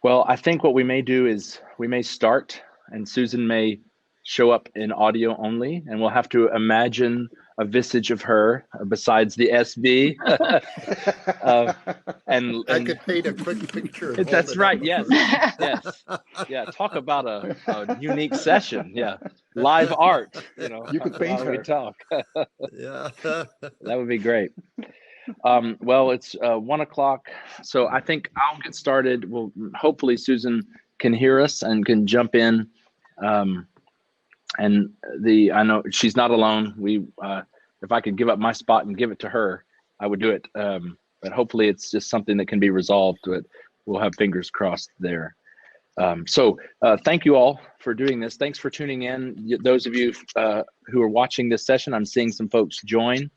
Well, I think what we may do is we may start, and Susan may show up in audio only, and we'll have to imagine a visage of her besides the SB. and I could paint a quick picture. And that's hold it right. up. Yes. Yes. Yeah. Talk about a unique session. Yeah. Live art. You could paint her. We talk. Yeah. That would be great. Well, it's 1 o'clock, so I think I'll get started. Well, hopefully Susan can hear us and can jump in. And I know she's not alone. If I could give up my spot and give it to her, I would do it. But hopefully it's just something that can be resolved. But we'll have fingers crossed there. So thank you all for doing this. Thanks for tuning in. Those of you who are watching this session, I'm seeing some folks join.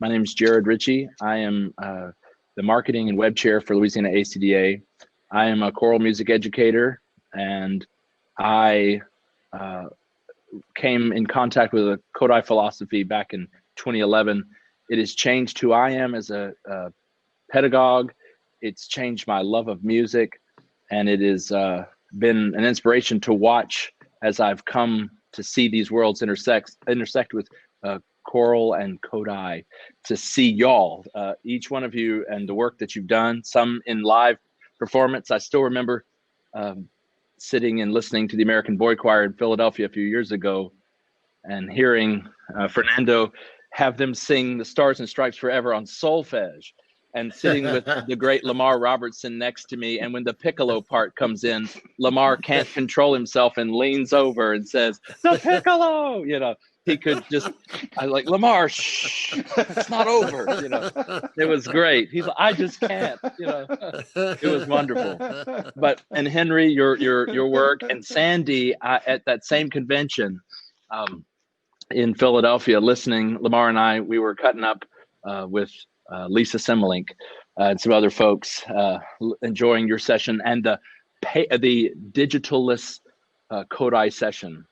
My name is Jarrod Richey. I am the marketing and web chair for Louisiana ACDA. I am a choral music educator, and I came in contact with a Kodai philosophy back in 2011. It has changed who I am as a pedagogue. It's changed my love of music, and it has been an inspiration to watch as I've come to see these worlds intersect with choral and Kodai, to see y'all, each one of you, and the work that you've done, some in live performance. I still remember sitting and listening to the American Boy Choir in Philadelphia a few years ago and hearing Fernando have them sing the Stars and Stripes Forever on solfege, and sitting with the great Lamar Robertson next to me. And when the piccolo part comes in, Lamar can't control himself and leans over and says, "The piccolo!" He could just, I like, "Lamar, shh, it's not over." It was great. He's like, "I just can't." It was wonderful. But and Henry, your work, and Sandy at that same convention in Philadelphia, listening. Lamar and I, we were cutting up with Lisa Simmelink and some other folks, enjoying your session and the digital-less Kodai session.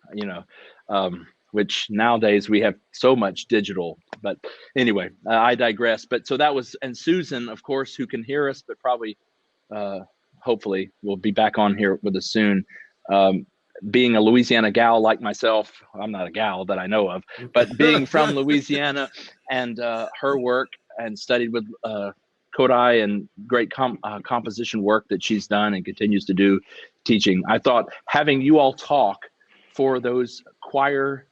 Which nowadays we have so much digital. But anyway, I digress. But so that was, and Susan, of course, who can hear us, but probably, hopefully, will be back on here with us soon. Being a Louisiana gal like myself, I'm not a gal that I know of, but being from Louisiana, and her work, and studied with Kodai, and great composition work that she's done and continues to do, teaching. I thought having you all talk for those choir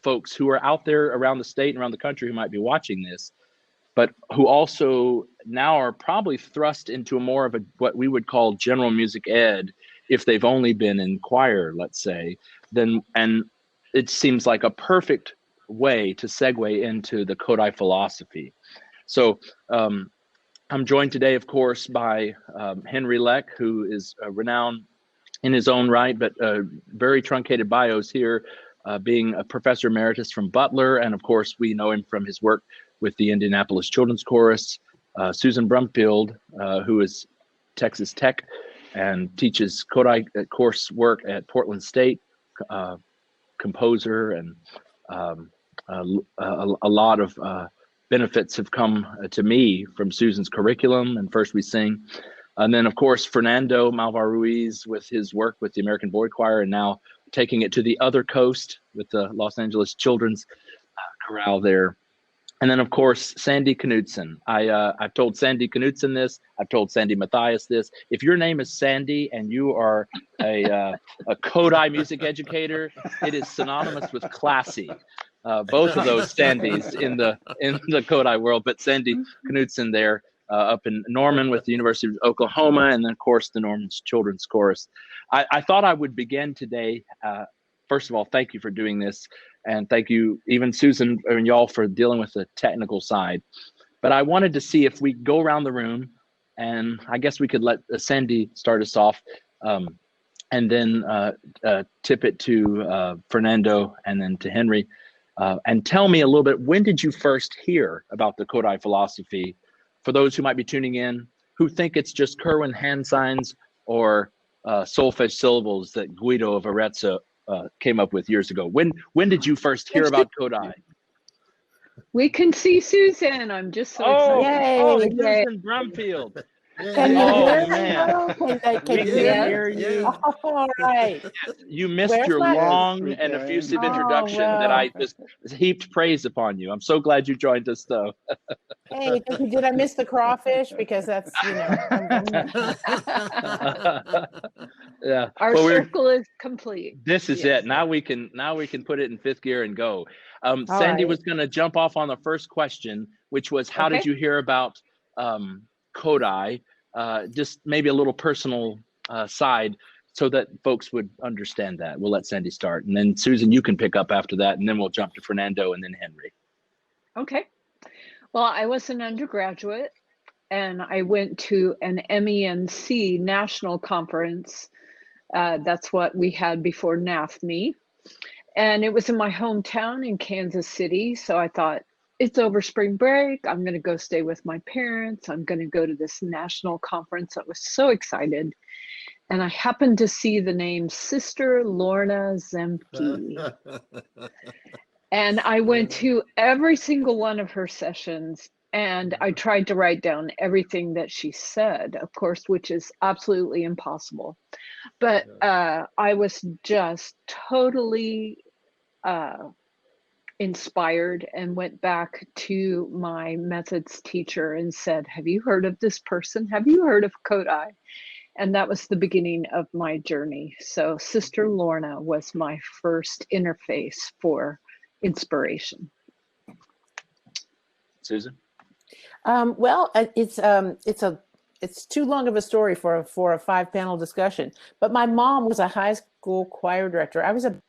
folks who are out there around the state and around the country who might be watching this, but who also now are probably thrust into more of what we would call general music ed, if they've only been in choir, let's say, and it seems like a perfect way to segue into the Kodai philosophy. So I'm joined today, of course, by Henry Leck, who is renowned in his own right, but very truncated bios here, being a professor emeritus from Butler. And of course, we know him from his work with the Indianapolis Children's Chorus. Susan Brumfield, who is Texas Tech and teaches Kodai course work at Portland State, composer, and a lot of benefits have come to me from Susan's curriculum and First We Sing. And then, of course, Fernando Malvar-Ruiz with his work with the American Boy Choir, and now taking it to the other coast with the Los Angeles Children's Chorale there. And then, of course, Sandy Knudson. I've told Sandy Knudson this. I've told Sandy Matthias this. If your name is Sandy and you are a Kodai music educator, it is synonymous with classy. Both of those Sandys in the Kodai world, but Sandy Knudson there. Up in Norman with the University of Oklahoma, and then, of course, the Norman's Children's Chorus. I thought I would begin today. First of all, thank you for doing this, and thank you, even Susan and y'all, for dealing with the technical side. But I wanted to see if we go around the room, and I guess we could let Sandy start us off, and then tip it to Fernando, and then to Henry, and tell me a little bit, when did you first hear about the Kodai philosophy? For those who might be tuning in, who think it's just Kerwin hand signs or solfege syllables that Guido of Arezzo came up with years ago. When did you first hear about Kodai? We can see Susan. I'm just so excited. Oh, Susan Brumfield. Can you Oh, hear me man. now? Can We you can hear me? hear you. Oh, all right. You missed Where's your my? long we and can. effusive Oh, introduction that I well. just heaped praise upon you. I'm so glad you joined us, though. Hey, thank you. Did I miss the crawfish? Because that's, Yeah. Our Well, circle is complete. this is Yes. it. Now we can put it in fifth gear and go. All Sandy right. was going to jump off on the first question, which was, how did Okay. you hear about Kodai? Just maybe a little personal side so that folks would understand that. We'll let Sandy start. And then Susan, you can pick up after that, and then we'll jump to Fernando and then Henry. Okay. Well, I was an undergraduate and I went to an MENC national conference. That's what we had before NAFME. And it was in my hometown in Kansas City. So I thought, it's over spring break. I'm going to go stay with my parents. I'm going to go to this national conference. I was so excited. And I happened to see the name Sister Lorna Zemke. And I went to every single one of her sessions and I tried to write down everything that she said, of course, which is absolutely impossible. But I was just totally inspired and went back to my methods teacher and said, have you heard of this person? Have you heard of Kodai? And that was the beginning of my journey. So Sister Lorna was my first interface for inspiration. Susan? Well, it's too long of a story for a 5-panel discussion. But my mom was a high school choir director. I was a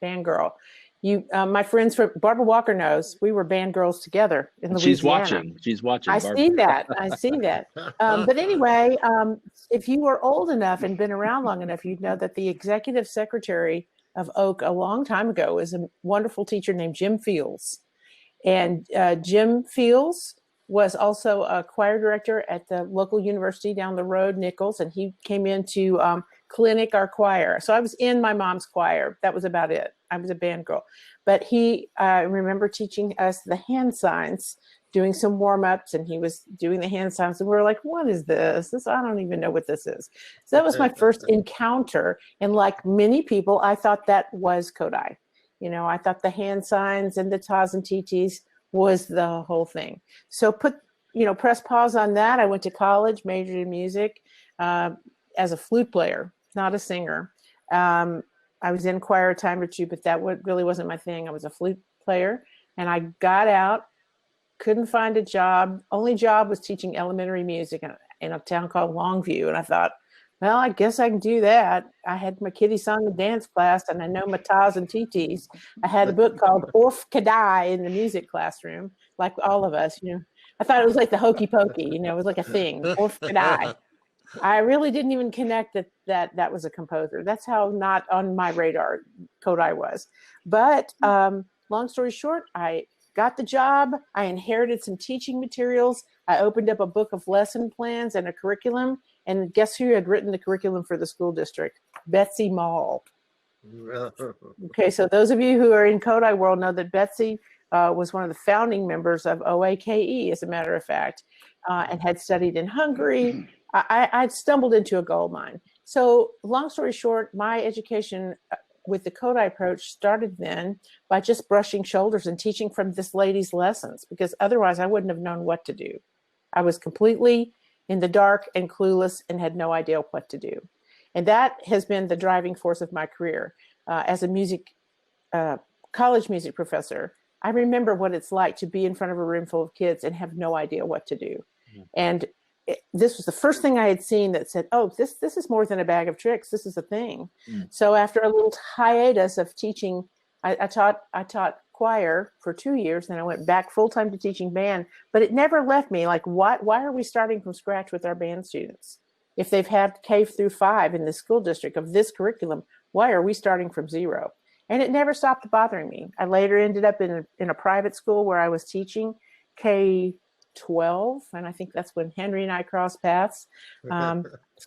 band girl. My friends from Barbara Walker knows we were band girls together in Louisiana. She's watching. I Barbara. see that. But anyway, if you were old enough and been around long enough, you'd know that the executive secretary of Oak a long time ago was a wonderful teacher named Jim Fields. And Jim Fields was also a choir director at the local university down the road, Nichols, and he came in to clinic our choir. So I was in my mom's choir. That was about it. I was a band girl. But I remember teaching us the hand signs, doing some warm-ups, and he was doing the hand signs, and we were like, what is this? I don't even know what this is. So that was my first encounter. And like many people, I thought that was Kodai. I thought the hand signs and the tas and titis was the whole thing. So press pause on that. I went to college, majored in music as a flute player, not a singer. I was in choir a time or two, but that really wasn't my thing. I was a flute player, and I got out, couldn't find a job. Only job was teaching elementary music in a town called Longview. And I thought, well, I guess I can do that. I had my kiddie song and dance class, and I know my tas and titis. I had a book called Orf Kodai in the music classroom, like all of us. I thought it was like the hokey pokey. It was like a thing, Orf Kodai. I really didn't even connect that was a composer. That's how not on my radar Kodai was. But long story short, I got the job. I inherited some teaching materials. I opened up a book of lesson plans and a curriculum. And guess who had written the curriculum for the school district? Betsy Mall. Okay, so those of you who are in Kodai world know that Betsy was one of the founding members of OAKE, as a matter of fact, and had studied in Hungary. I'd stumbled into a gold mine. So long story short, my education with the Kodai approach started then by just brushing shoulders and teaching from this lady's lessons, because otherwise I wouldn't have known what to do. I was completely in the dark and clueless and had no idea what to do. And that has been the driving force of my career. As a college music professor, I remember what it's like to be in front of a room full of kids and have no idea what to do. Mm-hmm. And this was the first thing I had seen that said, oh, this is more than a bag of tricks. This is a thing. Mm. So after a little hiatus of teaching, I taught choir for 2 years, then I went back full-time to teaching band, but it never left me. Like, why are we starting from scratch with our band students? If they've had K through 5 in the school district of this curriculum, why are we starting from zero? And it never stopped bothering me. I later ended up in a private school where I was teaching K-12, and I think that's when Henry and I crossed paths.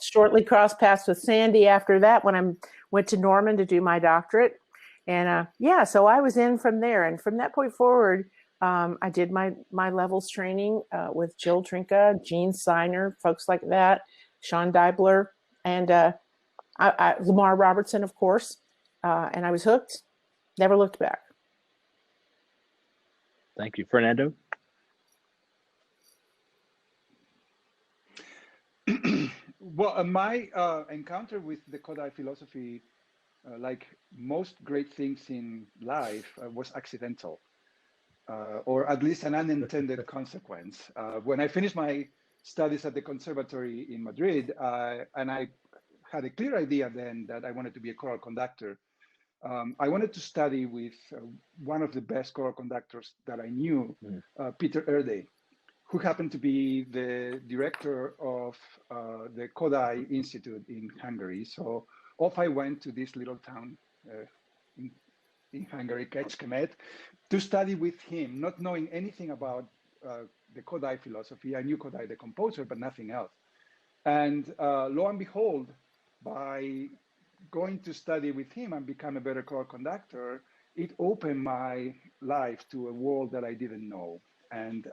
Shortly crossed paths with Sandy after that when I went to Norman to do my doctorate. And so I was in from there. And from that point forward, I did my levels training with Jill Trinka, Gene Siner, folks like that, Sean Deibler, and Lamar Robertson, of course. And I was hooked, never looked back. Thank you. Fernando? Well, my encounter with the Kodai philosophy, like most great things in life, was accidental, or at least an unintended consequence. When I finished my studies at the conservatory in Madrid, and I had a clear idea then that I wanted to be a choral conductor, I wanted to study with one of the best choral conductors that I knew, Peter Erde, who happened to be the director of the Kodai Institute in Hungary. So off I went to this little town in Hungary, Kecskemet, to study with him, not knowing anything about the Kodai philosophy. I knew Kodai, the composer, but nothing else. And lo and behold, by going to study with him and become a better choral conductor, it opened my life to a world that I didn't know. And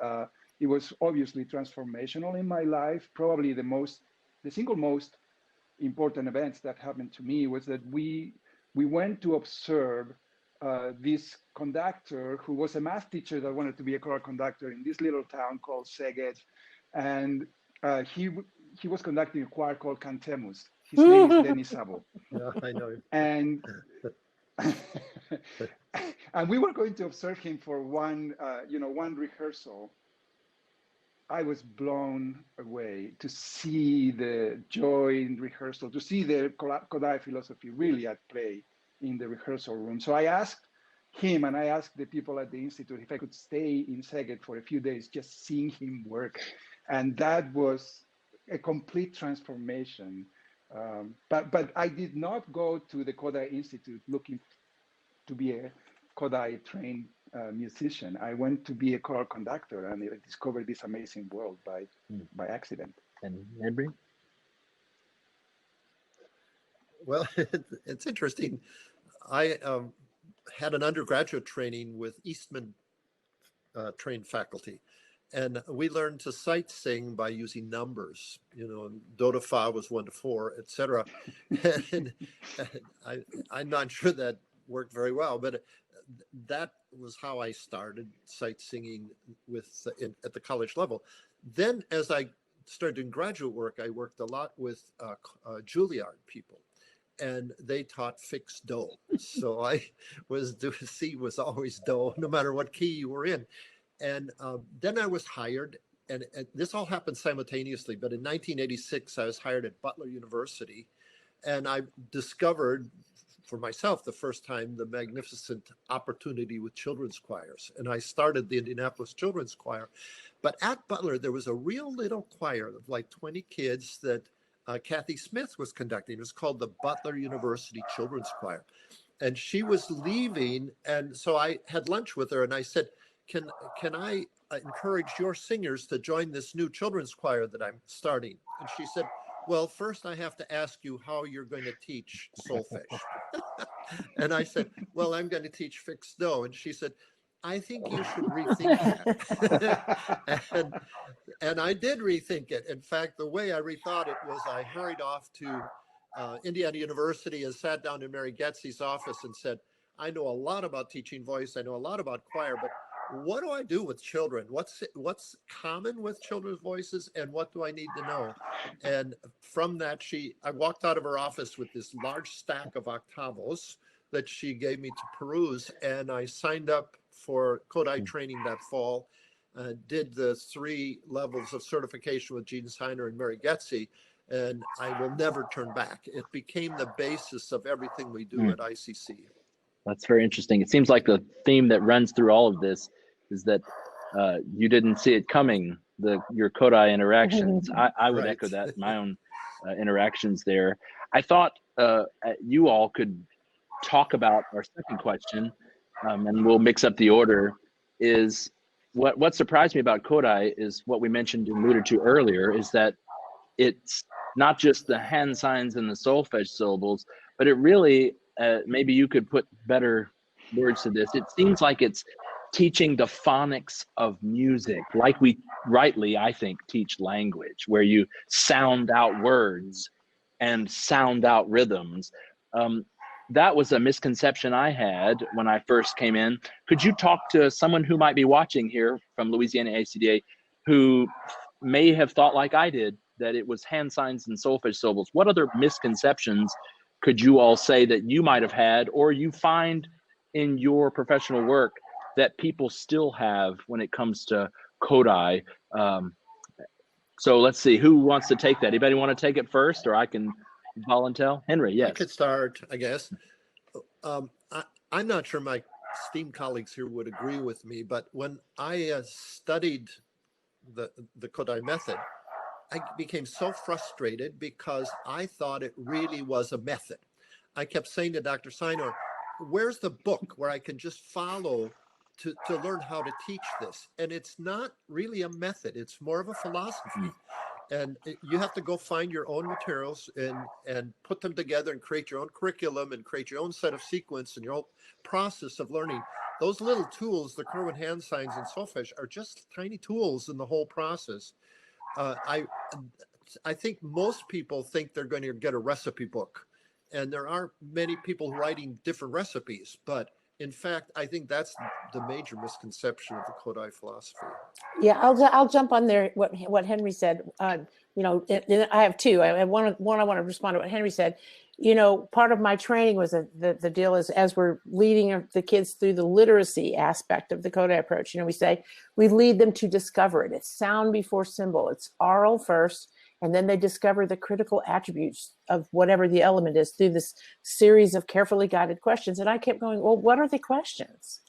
it was obviously transformational in my life. Probably the single most important events that happened to me was that we went to observe this conductor who was a math teacher that wanted to be a choral conductor in this little town called Szeged. And he was conducting a choir called Cantemus. His name is Denis Sabo. Yeah, I know him. And and we were going to observe him for one rehearsal. I was blown away to see the joy in rehearsal, to see the Kodai philosophy really at play in the rehearsal room. So I asked him and I asked the people at the Institute if I could stay in Szeged for a few days, just seeing him work. And that was a complete transformation. But I did not go to the Kodai Institute looking to be a Kodai trained musician. I went to be a choral conductor, and I discovered this amazing world by accident. And Henry? Well, it's interesting. I had an undergraduate training with Eastman trained faculty, and we learned to sight sing by using numbers. Do to fa was 1 to 4, etc. And I'm not sure that worked very well, but that was how I started sight singing at the college level. Then, as I started doing graduate work, I worked a lot with Juilliard people, and they taught fixed do. So C was always do, no matter what key you were in. And then I was hired, and this all happened simultaneously. But in 1986, I was hired at Butler University, and I discovered for myself the first time the magnificent opportunity with children's choirs. And I started the Indianapolis Children's Choir. But at Butler, there was a real little choir of like 20 kids that Kathy Smith was conducting. It was called the Butler University Children's Choir. And she was leaving. And so I had lunch with her and I said, can I encourage your singers to join this new children's choir that I'm starting? And she said, well, first I have to ask you how you're going to teach solfege. And I said, well, I'm going to teach fixed do. And she said, I think you should rethink that. and I did rethink it. In fact, the way I rethought it was I hurried off to Indiana University and sat down in Mary Getsy's office and said, I know a lot about teaching voice. I know a lot about choir, but what do I do with children? What's common with children's voices, and what do I need to know? And from that, I walked out of her office with this large stack of octavos that she gave me to peruse, and I signed up for Kodai training that fall, did the 3 levels of certification with Gene Siner and Mary Getsy, and I will never turn back. It became the basis of everything we do at ICC. That's very interesting. It seems like the theme that runs through all of this is that you didn't see it coming, your Kodai interactions. I would echo that, my own interactions there. I thought you all could talk about our second question, and we'll mix up the order, is what surprised me about Kodai is what we mentioned and alluded to earlier, is that it's not just the hand signs and the solfege syllables, but it really, maybe you could put better words to this. It seems like it's teaching the phonics of music, like we rightly, I think, teach language, where you sound out words and sound out rhythms. That was a misconception I had when I first came in. Could you talk to someone who might be watching here from Louisiana ACDA who may have thought like I did, that it was hand signs and solfege syllables? What other misconceptions could you all say that you might have had, or you find in your professional work that people still have when it comes to Kodai? So let's see, who wants to take that? Anybody want to take it first, or I can volunteer? Henry, yes. I could start, I guess. I'm not sure my esteemed colleagues here would agree with me, but when I studied the Kodai method, I became so frustrated because I thought it really was a method. I kept saying to Dr. Sinor, where's the book where I can just follow to learn how to teach this? And it's not really a method. It's more of a philosophy. And you have to go find your own materials and put them together and create your own curriculum and create your own set of sequence and your own process of learning. Those little tools, the Kerwin hand signs and solfege, are just tiny tools in the whole process. I think most people think they're going to get a recipe book, and there are many people writing different recipes, but in fact, I think that's the major misconception of the Kodai philosophy. Yeah, I'll jump on there. What Henry said. You know, I have two. I have one. I want to respond to what Henry said. You know, part of my training was the deal is, as we're leading the kids through the literacy aspect of the Kodai approach, you know, we say we lead them to discover it. It's sound before symbol. It's oral first, and then they discover the critical attributes of whatever the element is through this series of carefully guided questions. And I kept going, well, what are the questions?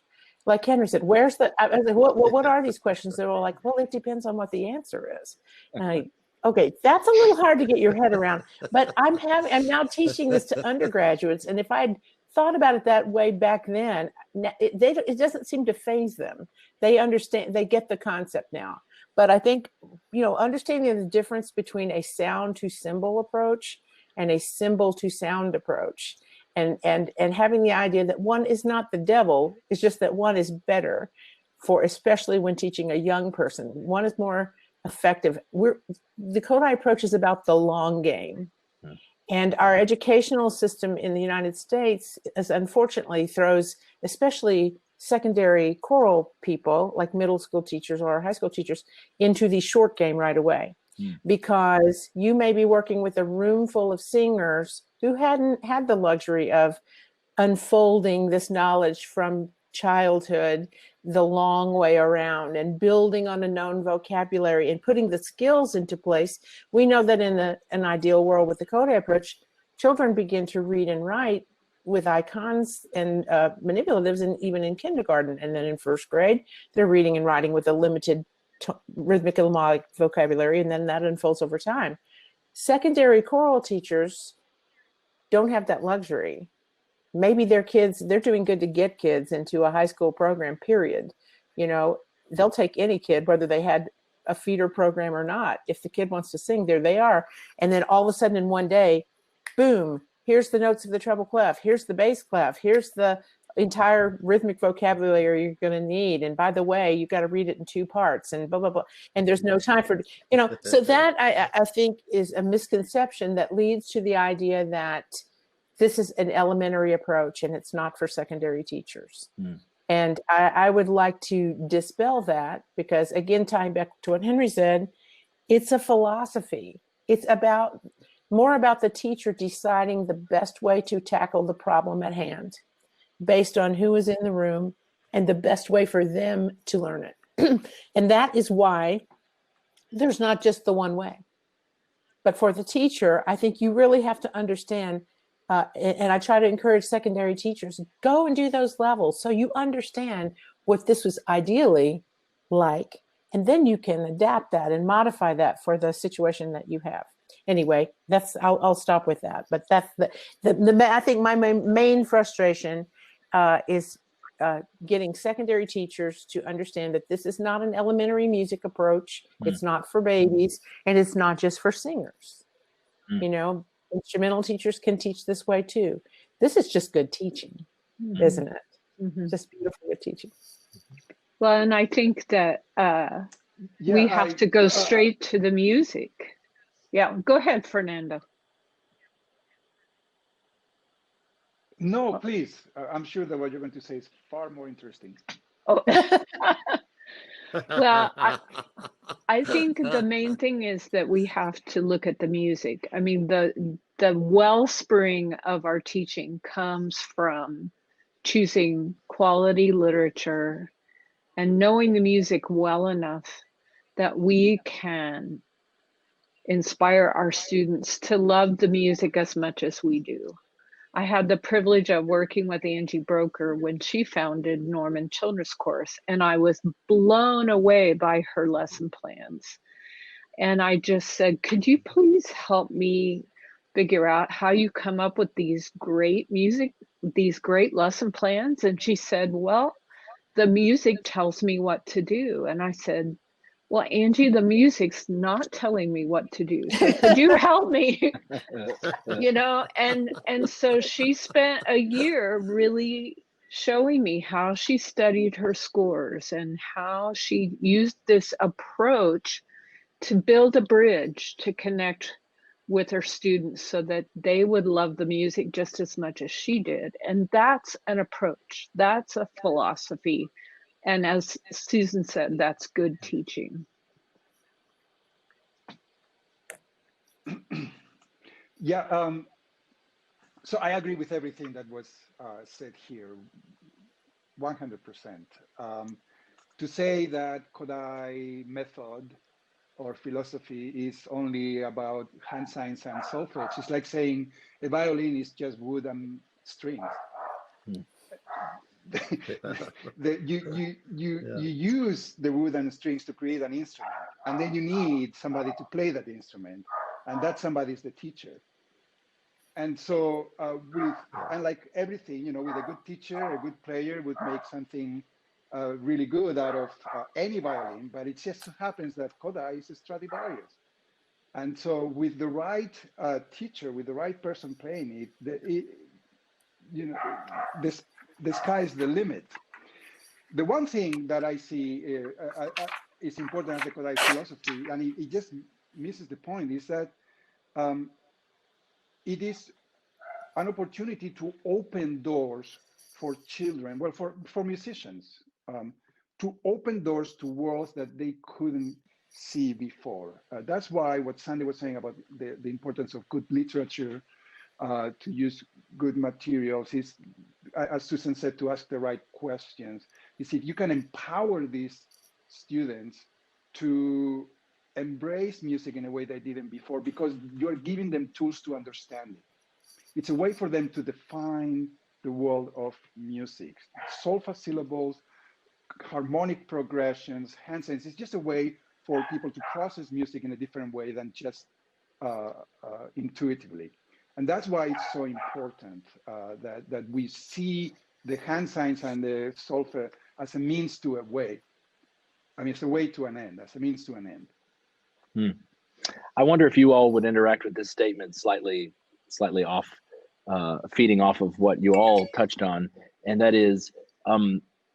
Like Henry said, where's the, I was like, what are these questions? They're all like, well, it depends on what the answer is. And okay, that's a little hard to get your head around, but I'm now teaching this to undergraduates. And if I'd thought about it that way back then, it doesn't seem to faze them. They understand, they get the concept now. But I think, you know, understanding the difference between a sound to symbol approach and a symbol to sound approach, and having the idea that one is not the devil, it's just that one is better for, especially when teaching a young person. One is more effective. The Kodai approach is about the long game. And our educational system in the United States is unfortunately throws, especially secondary choral people like middle school teachers or high school teachers, into the short game right away. Because you may be working with a room full of singers who hadn't had the luxury of unfolding this knowledge from childhood the long way around and building on a known vocabulary and putting the skills into place. We know that in an ideal world with the Kodai approach, children begin to read and write with icons and manipulatives, and even in kindergarten. And then in first grade, they're reading and writing with a limited rhythmic and melodic vocabulary, and then that unfolds over time. Secondary choral teachers don't have that luxury. Maybe their kids, they're doing good to get kids into a high school program, period. You know, they'll take any kid, whether they had a feeder program or not. If the kid wants to sing, there they are. And then all of a sudden in one day, boom, here's the notes of the treble clef, here's the bass clef, here's the entire rhythmic vocabulary you're going to need. And by the way, you've got to read it in 2 parts and blah, blah, blah. And there's no time for, you know, so that I think is a misconception that leads to the idea that this is an elementary approach and it's not for secondary teachers. And I would like to dispel that, because again, tying back to what Henry said, it's a philosophy. It's more about the teacher deciding the best way to tackle the problem at hand based on who is in the room and the best way for them to learn it. And that is why there's not just the one way. But for the teacher, I think you really have to understand, and I try to encourage secondary teachers, go and do those levels so you understand what this was ideally like, and then you can adapt that and modify that for the situation that you have. Anyway, I'll stop with that. But that's I think my main frustration is getting secondary teachers to understand that this is not an elementary music approach. It's not for babies, and it's not just for singers. You know, instrumental teachers can teach this way too. This is just good teaching, isn't it? Just beautiful good teaching. Well, and I think that we have to go straight to the music. Yeah, go ahead, Fernando. No, please. I'm sure that what you're going to say is far more interesting. Oh. Well, I think the main thing is that we have to look at the music. I mean, the wellspring of our teaching comes from choosing quality literature and knowing the music well enough that we can inspire our students to love the music as much as we do. I had the privilege of working with Angie Broker when she founded Norman Children's Chorus, and I was blown away by her lesson plans. And I just said, could you please help me figure out how you come up with these great music, these great lesson plans? And she said, well, the music tells me what to do. And I said, well, Angie, the music's not telling me what to do. So could you help me? You know, and so she spent a year really showing me how she studied her scores and how she used this approach to build a bridge to connect with her students so that they would love the music just as much as she did. And that's an approach, that's a philosophy. And as Susan said, that's good teaching. Yeah, so I agree with everything that was said here, 100%. To say that Kodai method or philosophy is only about hand signs and solfege, it's like saying a violin is just wood and strings. You use the wood and strings to create an instrument, and then you need somebody to play that instrument, and that somebody is the teacher. And so and like everything, you know, with a good teacher, a good player would make something really good out of any violin, but it just so happens that Kodai is a Stradivarius. And so with the right teacher, with the right person playing it, you know, the sky is the limit. The one thing that I see is important as the Kodai philosophy, and it just misses the point, is that it is an opportunity to open doors for children, well, for musicians, to open doors to worlds that they couldn't see before. That's why what Sandy was saying about the importance of good literature, to use good materials, is, as Susan said, to ask the right questions. Is if you can empower these students to embrace music in a way they didn't before, because you're giving them tools to understand it. It's a way for them to define the world of music. Solfa syllables, harmonic progressions, hand signs. It's just a way for people to process music in a different way than just intuitively. And that's why it's so important that we see the hand signs and the solfa as a means to a way. I mean, it's a way to an end, as a means to an end. I wonder if you all would interact with this statement slightly off, feeding off of what you all touched on, and that is,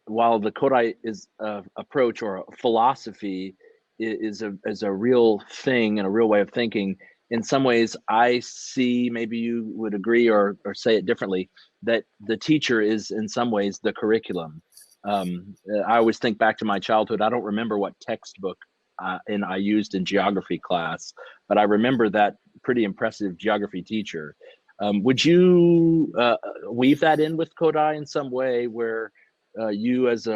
while the Kodai is approach or a philosophy is a real thing and a real way of thinking. In some ways, I see, maybe you would agree or say it differently, that the teacher is in some ways the curriculum. I always think back to my childhood. I don't remember what textbook I used in geography class, but I remember that pretty impressive geography teacher. Would you weave that in with Kodai in some way, where you as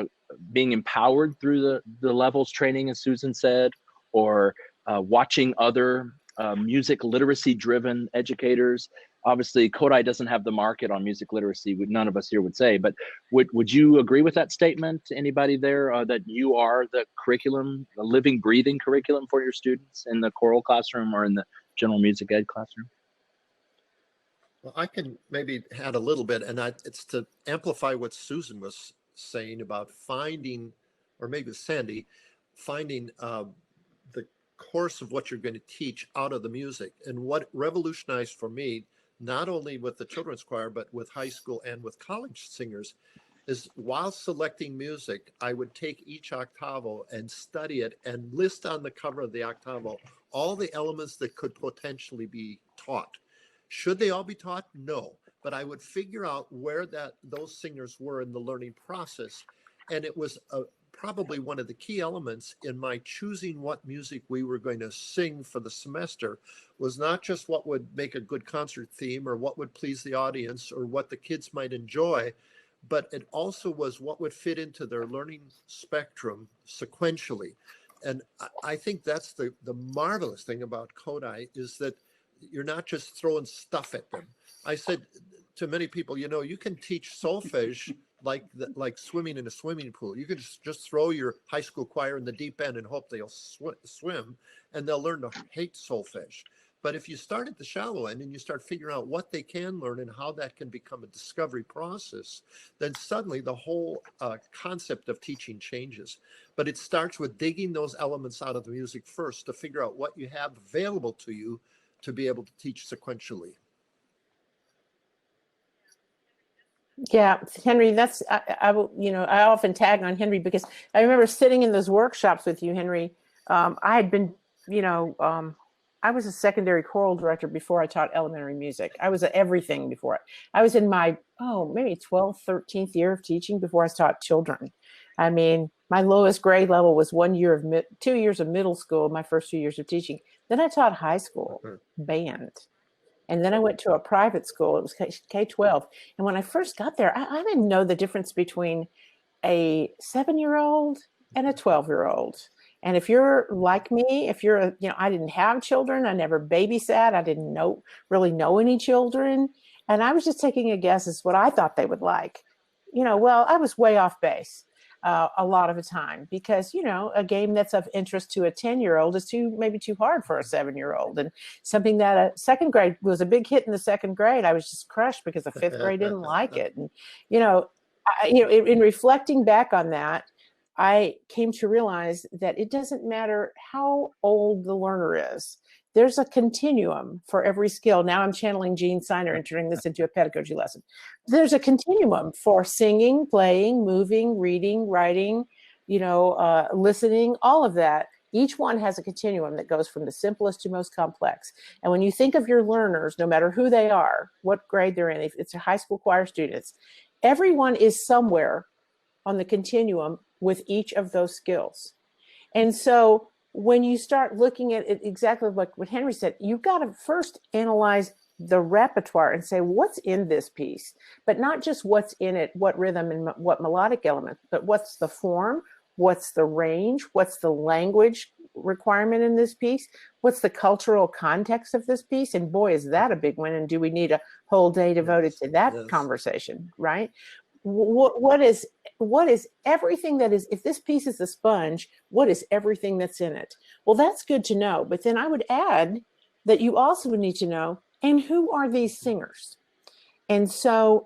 being empowered through the levels training, as Susan said, or watching other music literacy driven educators? Obviously, Kodai doesn't have the market on music literacy, none of us here would say, but would you agree with that statement? Anybody there, that you are the curriculum, the living, breathing curriculum for your students in the choral classroom or in the general music ed classroom? Well, I can maybe add a little bit, and it's to amplify what Susan was saying about finding, or maybe Sandy, finding the course of what you're going to teach out of the music. And what revolutionized for me, not only with the children's choir, but with high school and with college singers, is while selecting music, I would take each octavo and study it and list on the cover of the octavo all the elements that could potentially be taught. Should they all be taught? No. But I would figure out where those singers were in the learning process. And it was probably one of the key elements in my choosing what music we were going to sing for the semester, was not just what would make a good concert theme or what would please the audience or what the kids might enjoy, but it also was what would fit into their learning spectrum sequentially. And I think that's the marvelous thing about Kodai, is that you're not just throwing stuff at them. I said to many people, you know, you can teach solfege like swimming in a swimming pool. You can just throw your high school choir in the deep end and hope they'll swim, and they'll learn to hate solfege. But if you start at the shallow end and you start figuring out what they can learn and how that can become a discovery process, then suddenly the whole concept of teaching changes. But it starts with digging those elements out of the music first to figure out what you have available to you to be able to teach sequentially. Yeah, Henry, that's, I will, you know, I often tag on Henry because I remember sitting in those workshops with you, Henry. I had been, you know, I was a secondary choral director before I taught elementary music. I was everything before. I was in my, maybe 12th, 13th year of teaching before I taught children. I mean, my lowest grade level was 2 years of middle school, my first 2 years of teaching. Then I taught high school band. And then I went to a private school. It was K-12. And when I first got there, I didn't know the difference between a 7-year-old and a 12-year-old. And if you're like me, if you're, you know, I didn't have children. I never babysat. I didn't really know any children. And I was just taking a guess as what I thought they would like. You know, well, I was way off base a lot of the time because, you know, a game that's of interest to a 10-year-old is maybe too hard for a 7-year-old. And something that a second grade was a big hit in the second grade, I was just crushed because the fifth grade didn't like it. And, you know, in reflecting back on that, I came to realize that it doesn't matter how old the learner is. There's a continuum for every skill. Now I'm channeling Gene Siner and turning this into a pedagogy lesson. There's a continuum for singing, playing, moving, reading, writing, you know, listening, all of that. Each one has a continuum that goes from the simplest to most complex. And when you think of your learners, no matter who they are, what grade they're in, if it's a high school choir students, everyone is somewhere on the continuum with each of those skills. And so when you start looking at it, exactly like what Henry said, you've got to first analyze the repertoire and say, what's in this piece? But not just what's in it, what rhythm and what melodic element, but what's the form, what's the range, what's the language requirement in this piece, what's the cultural context of this piece? And boy, is that a big one. And do we need a whole day devoted to that conversation, right? What is everything that is, if this piece is a sponge, what is everything that's in it? Well, that's good to know. But then I would add that you also would need to know, and who are these singers? And so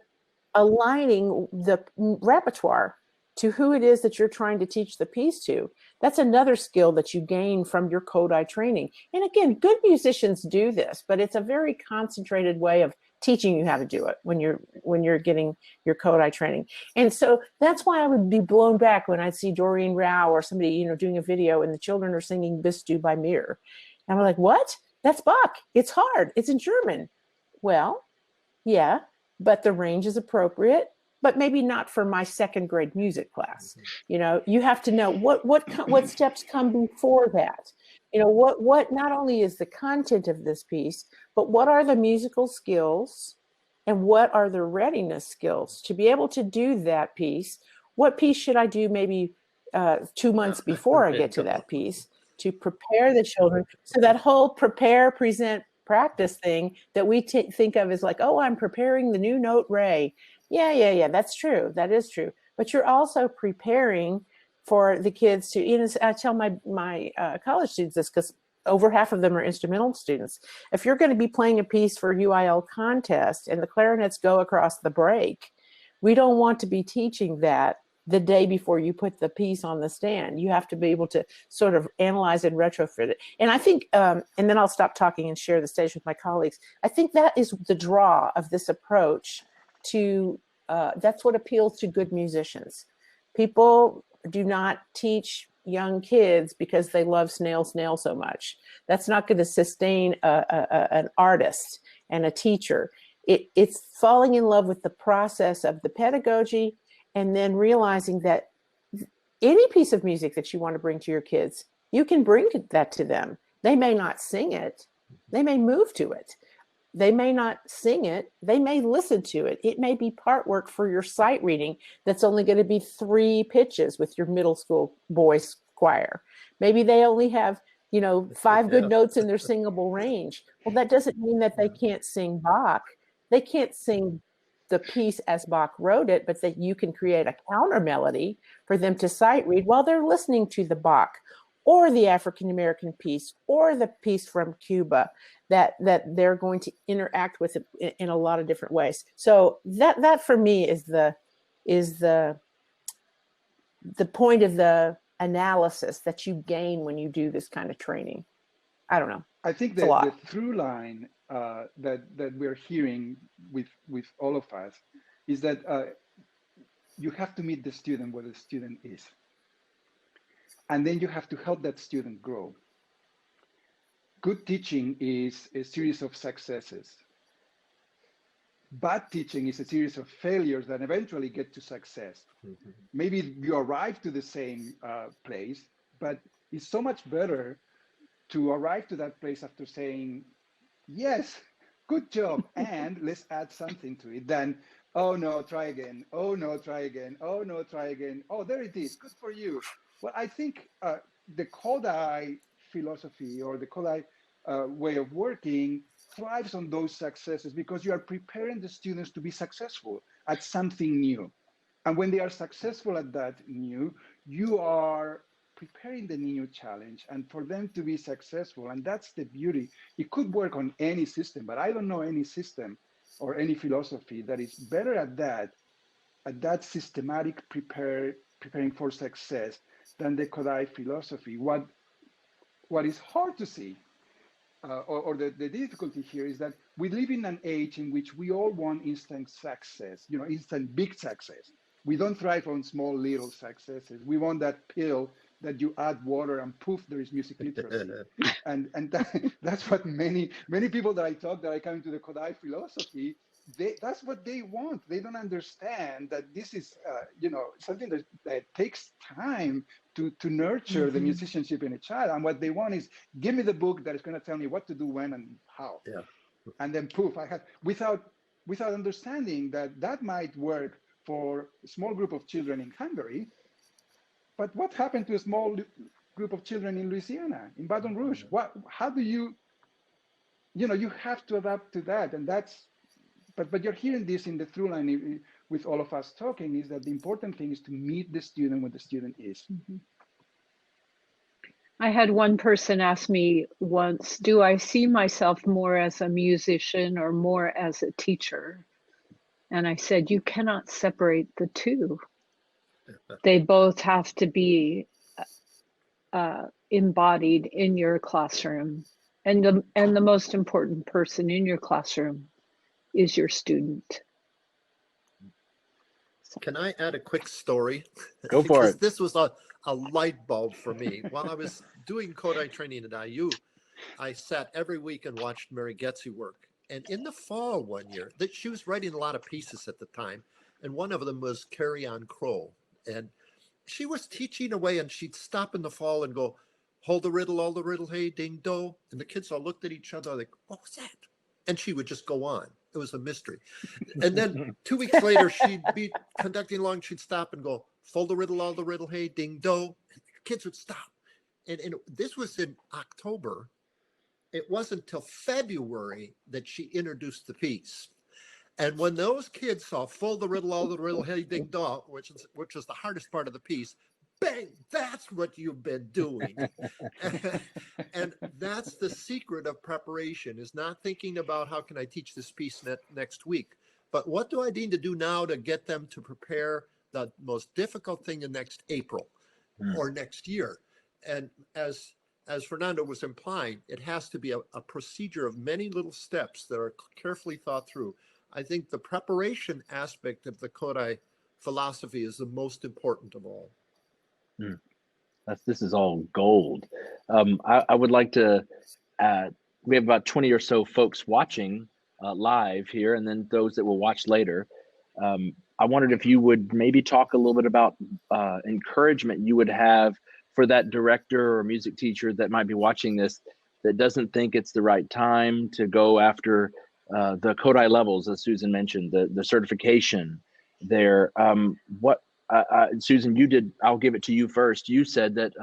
aligning the repertoire to who it is that you're trying to teach the piece to, that's another skill that you gain from your Kodai training. And again, good musicians do this, but it's a very concentrated way of teaching you how to do it when you're getting your Kodai training. And so that's why I would be blown back when I'd see Doreen Rao or somebody, you know, doing a video and the children are singing Bist du bei mir. And I'm like, what? That's Bach. It's hard. It's in German. Well, yeah, but the range is appropriate, but maybe not for my second grade music class. You know, you have to know what steps come before that. You know, what not only is the content of this piece, but what are the musical skills and what are the readiness skills to be able to do that piece? What piece should I do maybe 2 months before I get to that piece to prepare the children? So that whole prepare, present, practice thing that we think of as like, oh, I'm preparing the new note Ray. Yeah, that's true. That is true. But you're also preparing for the kids to, you know, I tell my college students this because over half of them are instrumental students. If you're going to be playing a piece for UIL contest and the clarinets go across the break, we don't want to be teaching that the day before you put the piece on the stand. You have to be able to sort of analyze and retrofit it. And I think, and then I'll stop talking and share the stage with my colleagues. I think that is the draw of this approach to that's what appeals to good musicians. People do not teach young kids because they love snail so much. That's not going to sustain an artist and a teacher. It's falling in love with the process of the pedagogy, and then realizing that any piece of music that you want to bring to your kids, you can bring that to them. They may not sing it. They may move to it. They may not sing it. They may listen to it. It may be part work for your sight reading that's only going to be 3 pitches with your middle school boys choir. Maybe they only have, 5 good notes in their singable range. Well, that doesn't mean that they can't sing Bach. They can't sing the piece as Bach wrote it, but that you can create a counter melody for them to sight read while they're listening to the Bach or the African-American piece or the piece from Cuba that they're going to interact with in a lot of different ways. So that for me is the point of the analysis that you gain when you do this kind of training. I don't know. I think that the through line that we're hearing with all of us is that you have to meet the student where the student is. And then you have to help that student grow. Good teaching is a series of successes. Bad teaching is a series of failures that eventually get to success. Mm-hmm. Maybe you arrive to the same place, but it's so much better to arrive to that place after saying, yes, good job, and let's add something to it, than, oh no, try again, oh no, try again, oh no, try again, oh, there it is, good for you. Well, I think the Kodai philosophy or the Kodai way of working thrives on those successes because you are preparing the students to be successful at something new. And when they are successful at that new, you are preparing the new challenge and for them to be successful. And that's the beauty. It could work on any system, but I don't know any system or any philosophy that is better at that systematic preparing for success than the Kodai philosophy. What is hard to see, or the difficulty here, is that we live in an age in which we all want instant success, instant big success. We don't thrive on small little successes. We want that pill that you add water and poof, there is music literacy. and that's what many people that I talk that I come into the Kodai philosophy, that's what they want. They don't understand that this is something that takes time to nurture the musicianship in a child. And what they want is, give me the book that is going to tell me what to do, when, and how. Yeah. And then poof, I have, without understanding that might work for a small group of children in Hungary, but what happened to a small group of children in Louisiana, in Baton Rouge? How do you have to adapt to that, and that's. But you're hearing this in the through line with all of us talking, is that the important thing is to meet the student where the student is. Mm-hmm. I had one person ask me once, do I see myself more as a musician or more as a teacher? And I said, you cannot separate the two. They both have to be embodied in your classroom. And the most important person in your classroom is your student. Can I add a quick story? Go for it. This was a light bulb for me. While I was doing Kodai training at IU, I sat every week and watched Mary Getze work. And in the fall one year, she was writing a lot of pieces at the time, and one of them was Carry On Crow. And she was teaching away, and she'd stop in the fall and go, hold the riddle, all the riddle, hey, ding, do. And the kids all looked at each other like, what was that? And she would just go on. It was a mystery. And then 2 weeks later, she'd be conducting along. She'd stop and go, fold the riddle, all the riddle, hey, ding, do. And the kids would stop. And this was in October. It wasn't until February that she introduced the piece. And when those kids saw fold the riddle, all the riddle, hey, ding, do, which was the hardest part of the piece, bang, that's what you've been doing. And that's the secret of preparation, is not thinking about how can I teach this piece next week, but what do I need to do now to get them to prepare the most difficult thing in next April or next year. And as Fernando was implying, it has to be a procedure of many little steps that are carefully thought through. I think the preparation aspect of the Kodai philosophy is the most important of all. This is all gold. I would like to, we have about 20 or so folks watching live here, and then those that will watch later. I wondered if you would maybe talk a little bit about encouragement you would have for that director or music teacher that might be watching this that doesn't think it's the right time to go after the Kodai levels, as Susan mentioned, the certification there. Susan, you did, I'll give it to you first. You said that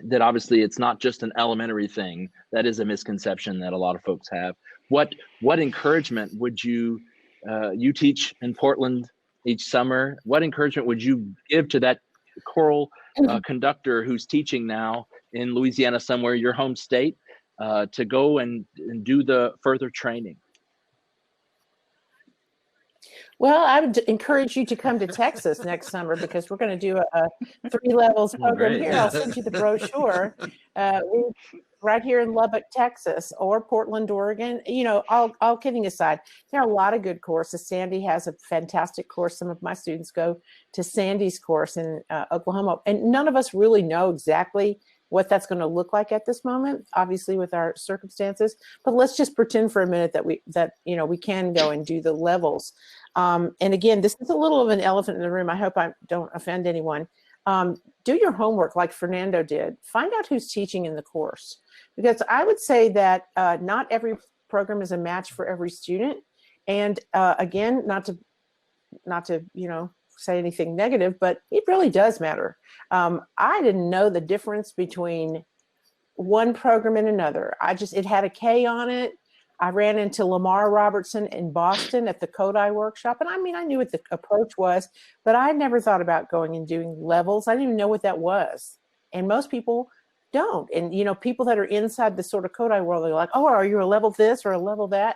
that obviously it's not just an elementary thing. That is a misconception that a lot of folks have. What encouragement would you, you teach in Portland each summer, what encouragement would you give to that choral conductor who's teaching now in Louisiana somewhere, your home state, to go and do the further training? Well, I would encourage you to come to Texas next summer, because we're going to do a 3 levels program here. I'll send you the brochure. Right here in Lubbock, Texas, or Portland, Oregon. You know, all kidding aside, there are a lot of good courses. Sandy has a fantastic course. Some of my students go to Sandy's course in Oklahoma, and none of us really know exactly what that's going to look like at this moment, obviously with our circumstances. But let's just pretend for a minute that we can go and do the levels. And again, this is a little of an elephant in the room. I hope I don't offend anyone. Do your homework like Fernando did. Find out who's teaching in the course, because I would say that not every program is a match for every student. And again, not to say anything negative, but it really does matter. I didn't know the difference between one program and another. It had a K on it. I ran into Lamar Robertson in Boston at the Kodai workshop. And I mean, I knew what the approach was, but I never thought about going and doing levels. I didn't even know what that was. And most people don't. And, people that are inside the sort of Kodai world, they're like, oh, are you a level this or a level that?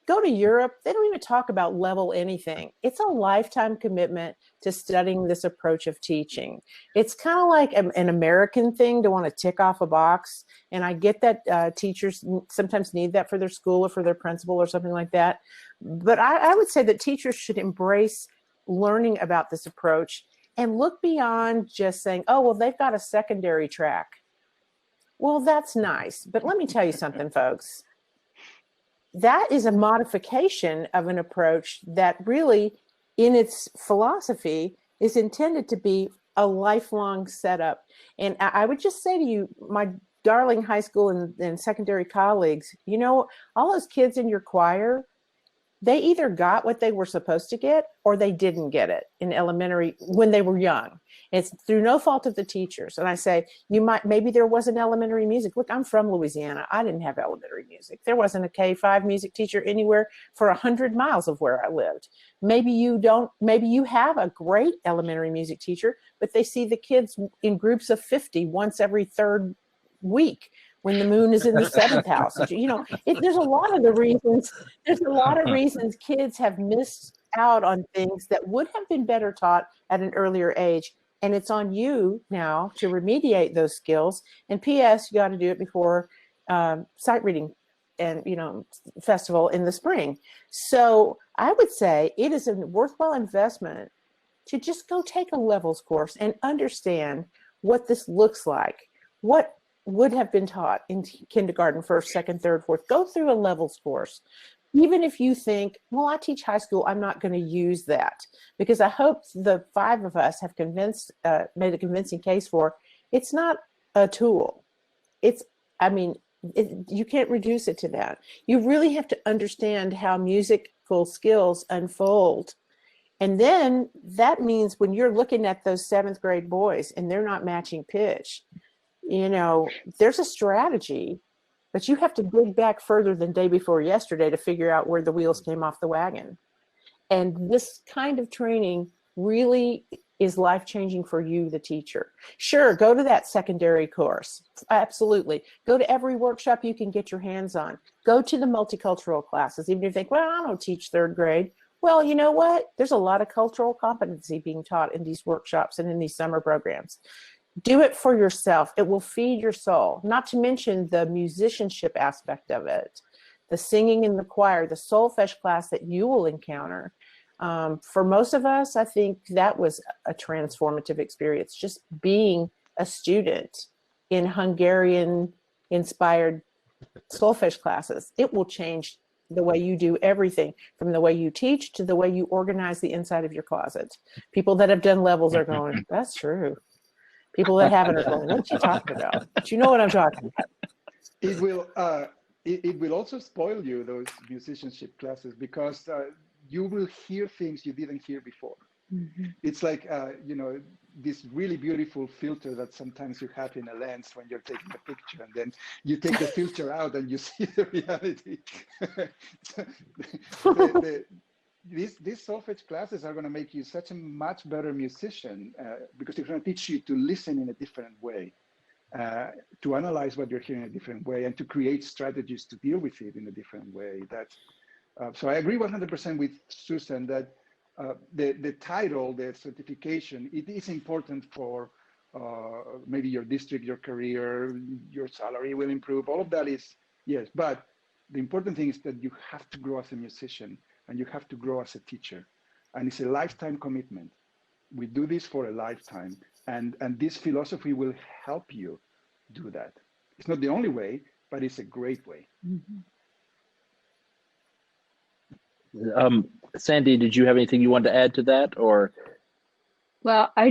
Go to Europe. They don't even talk about level anything. It's a lifetime commitment to studying this approach of teaching. It's kind of like an American thing to want to tick off a box. And I get that teachers sometimes need that for their school or for their principal or something like that. But I would say that teachers should embrace learning about this approach and look beyond just saying, oh, well, they've got a secondary track. Well, that's nice. But let me tell you something, folks. That is a modification of an approach that really, in its philosophy, is intended to be a lifelong setup. And I would just say to you, my darling high school and secondary colleagues, all those kids in your choir, they either got what they were supposed to get or they didn't get it in elementary when they were young. It's through no fault of the teachers. And I say, maybe there wasn't elementary music. Look, I'm from Louisiana. I didn't have elementary music. There wasn't a K-5 music teacher anywhere for 100 miles of where I lived. Maybe you have a great elementary music teacher, but they see the kids in groups of 50 once every third week when the moon is in the 7th house. There's a lot of reasons kids have missed out on things that would have been better taught at an earlier age. And it's on you now to remediate those skills. And P.S., you got to do it before sight reading and, festival in the spring. So I would say it is a worthwhile investment to just go take a levels course and understand what this looks like, what would have been taught in kindergarten, first, second, third, fourth. Go through a levels course. Even if you think, well, I teach high school, I'm not going to use that, because I hope the 5 of us have made a convincing case for it's not a tool. You can't reduce it to that. You really have to understand how musical skills unfold. And then that means when you're looking at those 7th grade boys and they're not matching pitch, there's a strategy, but you have to dig back further than day before yesterday to figure out where the wheels came off the wagon. And this kind of training really is life-changing for you, the teacher. Sure, go to that secondary course. Absolutely. Go to every workshop you can get your hands on. Go to the multicultural classes, even if you think, well, I don't teach 3rd grade. Well, you know what? There's a lot of cultural competency being taught in these workshops and in these summer programs. Do it for yourself. It will feed your soul, not to mention the musicianship aspect of it. the singing in the choir, the solfege class that you will encounter. For most of us, I think that was a transformative experience, just being a student in Hungarian-inspired solfege classes. It will change the way you do everything, from the way you teach to the way you organize the inside of your closet. People that have done levels are going, that's true. People that haven't are going, what are you talking about? But you know what I'm talking about. It will it will also spoil you, those musicianship classes, because you will hear things you didn't hear before. Mm-hmm. It's like you know, this really beautiful filter that sometimes you have in a lens when you're taking a picture, and then you take the filter out and you see the reality. These solfege classes are going to make you such a much better musician, because they're going to teach you to listen in a different way, to analyze what you're hearing in a different way, and to create strategies to deal with it in a different way. So I agree 100% with Susan that the title, the certification, it is important for maybe your district, your career, your salary will improve. All of that is, yes, but the important thing is that you have to grow as a musician and you have to grow as a teacher. And it's a lifetime commitment. We do this for a lifetime. And this philosophy will help you do that. It's not the only way, but it's a great way. Mm-hmm. Sandy, did you have anything you wanted to add to that, or? Well, I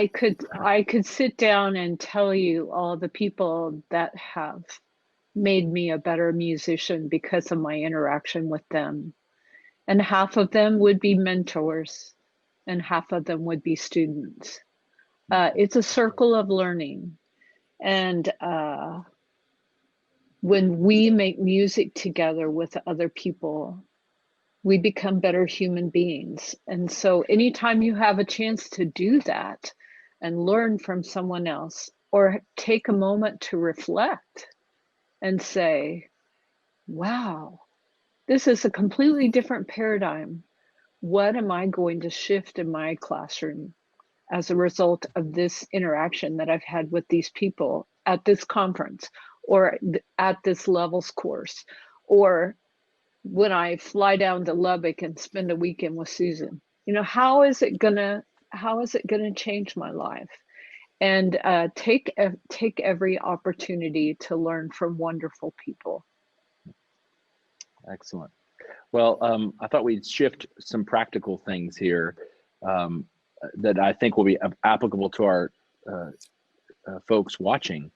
could sit down and tell you all the people that have made me a better musician because of my interaction with them. And half of them would be mentors and half of them would be students. It's a circle of learning. And when we make music together with other people, we become better human beings. And so anytime you have a chance to do that and learn from someone else, or take a moment to reflect and say, wow, this is a completely different paradigm. What am I going to shift in my classroom as a result of this interaction that I've had with these people at this conference, or at this levels course, or when I fly down to Lubbock and spend a weekend with Susan? You know, how is it gonna change my life? And take every opportunity to learn from wonderful people. Excellent. Well, I thought we'd shift some practical things here that I think will be applicable to our folks watching.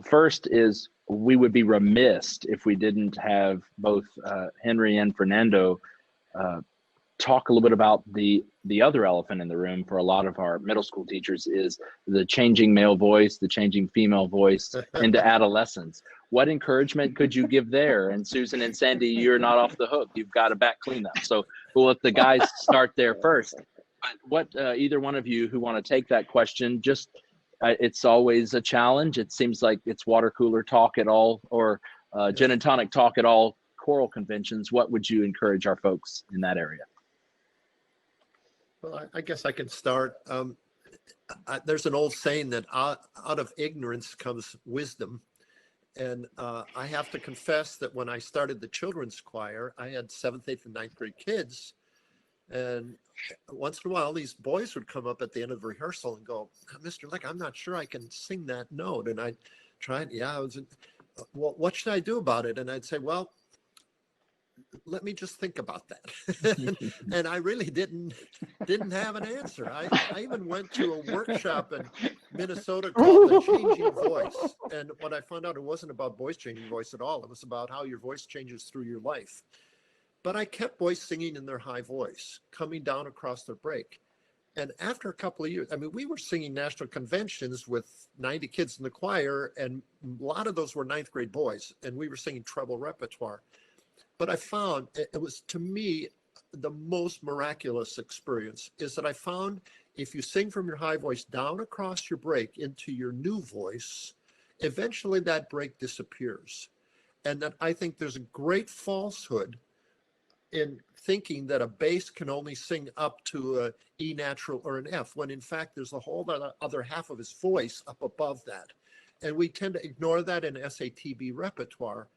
First is, we would be remiss if we didn't have both Henry and Fernando talk a little bit about the other elephant in the room for a lot of our middle school teachers, is the changing male voice, the changing female voice into adolescence. What encouragement could you give there? And Susan and Sandy, you're not off the hook. You've got a back cleanup. So we'll let the guys start there first. But what either one of you who want to take that question, just it's always a challenge. It seems like it's water cooler talk at all, or gin and tonic talk at all choral conventions. What would you encourage our folks in that area? Well, I guess I can start. There's an old saying that out of ignorance comes wisdom. And I have to confess that when I started the children's choir, I had 7th, 8th, and 9th grade kids. And once in a while, these boys would come up at the end of the rehearsal and go, Mr. Leck, I'm not sure I can sing that note. And I'd try it. Yeah, well, what should I do about it? And I'd say, well, let me just think about that. And I really didn't have an answer. I even went to a workshop in Minnesota called The Changing Voice. And what I found out, it wasn't about voice changing voice at all. It was about how your voice changes through your life. But I kept boys singing in their high voice, coming down across their break. And after a couple of years, I mean, we were singing national conventions with 90 kids in the choir, and a lot of those were 9th grade boys, and we were singing treble repertoire. But I found it was, to me, the most miraculous experience is that I found if you sing from your high voice down across your break into your new voice, eventually that break disappears. And that I think there's a great falsehood in thinking that a bass can only sing up to a E natural or an F, when in fact there's a whole other half of his voice up above that. And we tend to ignore that in SATB repertoire.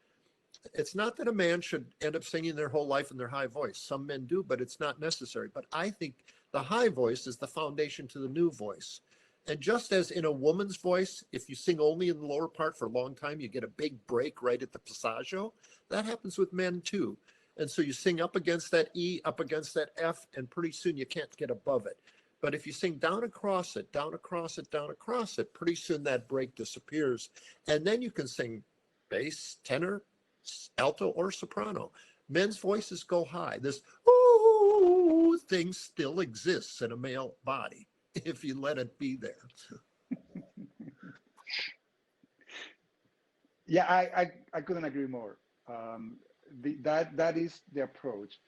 It's not that a man should end up singing their whole life in their high voice. Some men do, but it's not necessary. But I think the high voice is the foundation to the new voice. And just as in a woman's voice, if you sing only in the lower part for a long time, you get a big break right at the passaggio. That happens with men too. And so you sing up against that E, up against that F, and pretty soon you can't get above it. But if you sing down across it, down across it, down across it, pretty soon that break disappears. And then you can sing bass, tenor, alto, or soprano. Men's voices go high. This ooh thing still exists in a male body if you let it be there. Yeah, I couldn't agree more. That is the approach.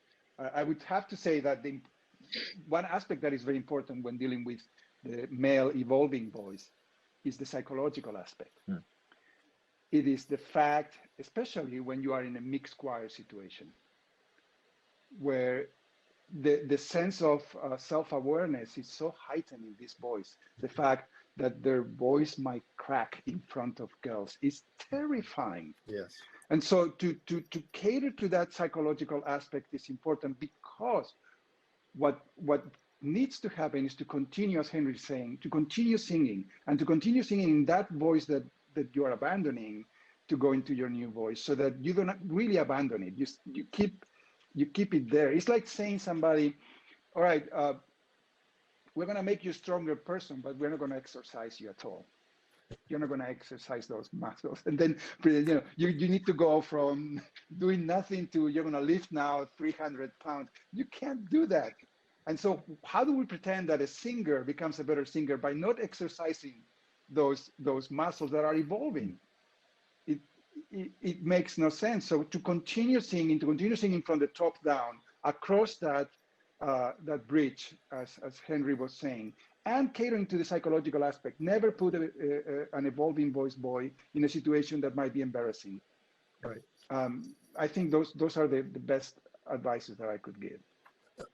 I would have to say that the one aspect that is very important when dealing with the male evolving voice is the psychological aspect. It is the fact, especially when you are in a mixed choir situation, where the sense of self-awareness is so heightened in this voice. The fact that their voice might crack in front of girls is terrifying. Yes. And so to cater to that psychological aspect is important, because what needs to happen is to continue, as Henry's saying, to continue singing, and to continue singing in that voice that you are abandoning, to go into your new voice, so that you don't really abandon it. You keep it there. It's like saying somebody, all right, we're going to make you a stronger person, but we're not going to exercise you at all. You're not going to exercise those muscles. And then, you need to go from doing nothing to you're going to lift now 300 pounds. You can't do that. And so how do we pretend that a singer becomes a better singer? By not exercising those muscles that are evolving. It makes no sense. So to continue singing from the top down across that bridge, as Henry was saying, and catering to the psychological aspect. Never put an evolving voice boy in a situation that might be embarrassing. Right. I think those are the best advices that I could give.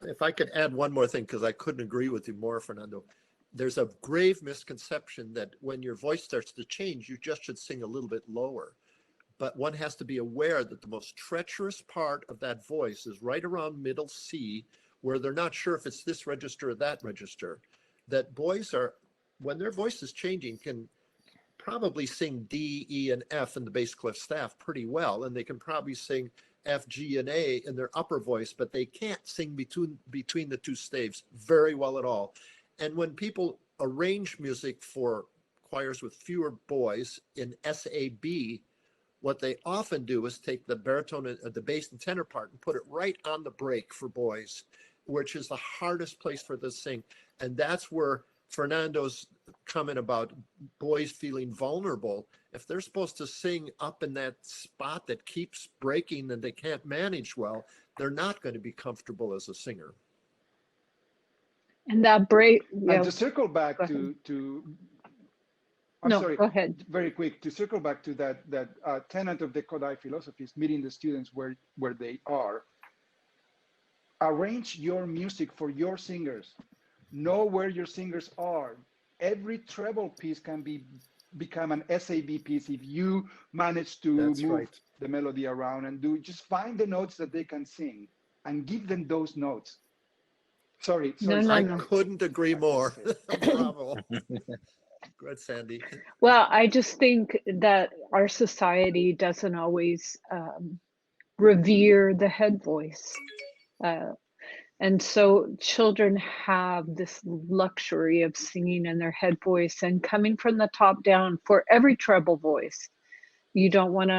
If I could add one more thing, because I couldn't agree with you more, Fernando. There's a grave misconception that when your voice starts to change, you just should sing a little bit lower. But one has to be aware that the most treacherous part of that voice is right around middle C, where they're not sure if it's this register or that register. That boys are, when their voice is changing, can probably sing D, E, and F in the bass clef staff pretty well, and they can probably sing F, G, and A in their upper voice, but they can't sing between the two staves very well at all. And when people arrange music for choirs with fewer boys in SAB, what they often do is take the baritone, the bass and tenor part, and put it right on the break for boys, which is the hardest place for them to sing. And that's where Fernando's comment about boys feeling vulnerable, if they're supposed to sing up in that spot that keeps breaking and they can't manage well, they're not going to be comfortable as a singer. And that break. Yeah. And to circle back to I'm sorry, go ahead. Very quick, to circle back to that tenet of the Kodai philosophy is meeting the students where they are. Arrange your music for your singers. Know where your singers are. Every treble piece can become an SAB piece if you manage to move the melody around and just find the notes that they can sing and give them those notes. Sorry. I couldn't agree more. Bravo. Good, Sandy. Well, I just think that our society doesn't always revere the head voice. And so children have this luxury of singing in their head voice, and coming from the top down for every treble voice. You don't want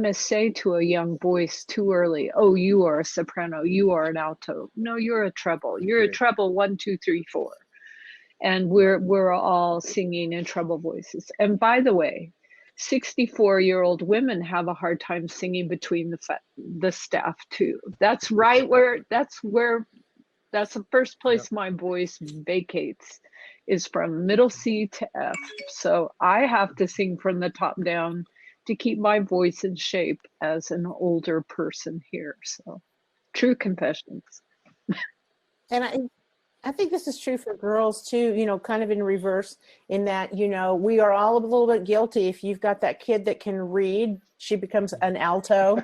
to say to a young voice too early, oh, you are a soprano, you are an alto. No, you're a treble. You're a treble 1, 2, 3, 4. And we're all singing in treble voices. And by the way, 64-year-old women have a hard time singing between the staff too. That's the first place my voice vacates, is from middle C to F. So I have to sing from the top down to keep my voice in shape as an older person here. So true confessions. And I think this is true for girls too, kind of in reverse, in that, we are all a little bit guilty. If you've got that kid that can read, she becomes an alto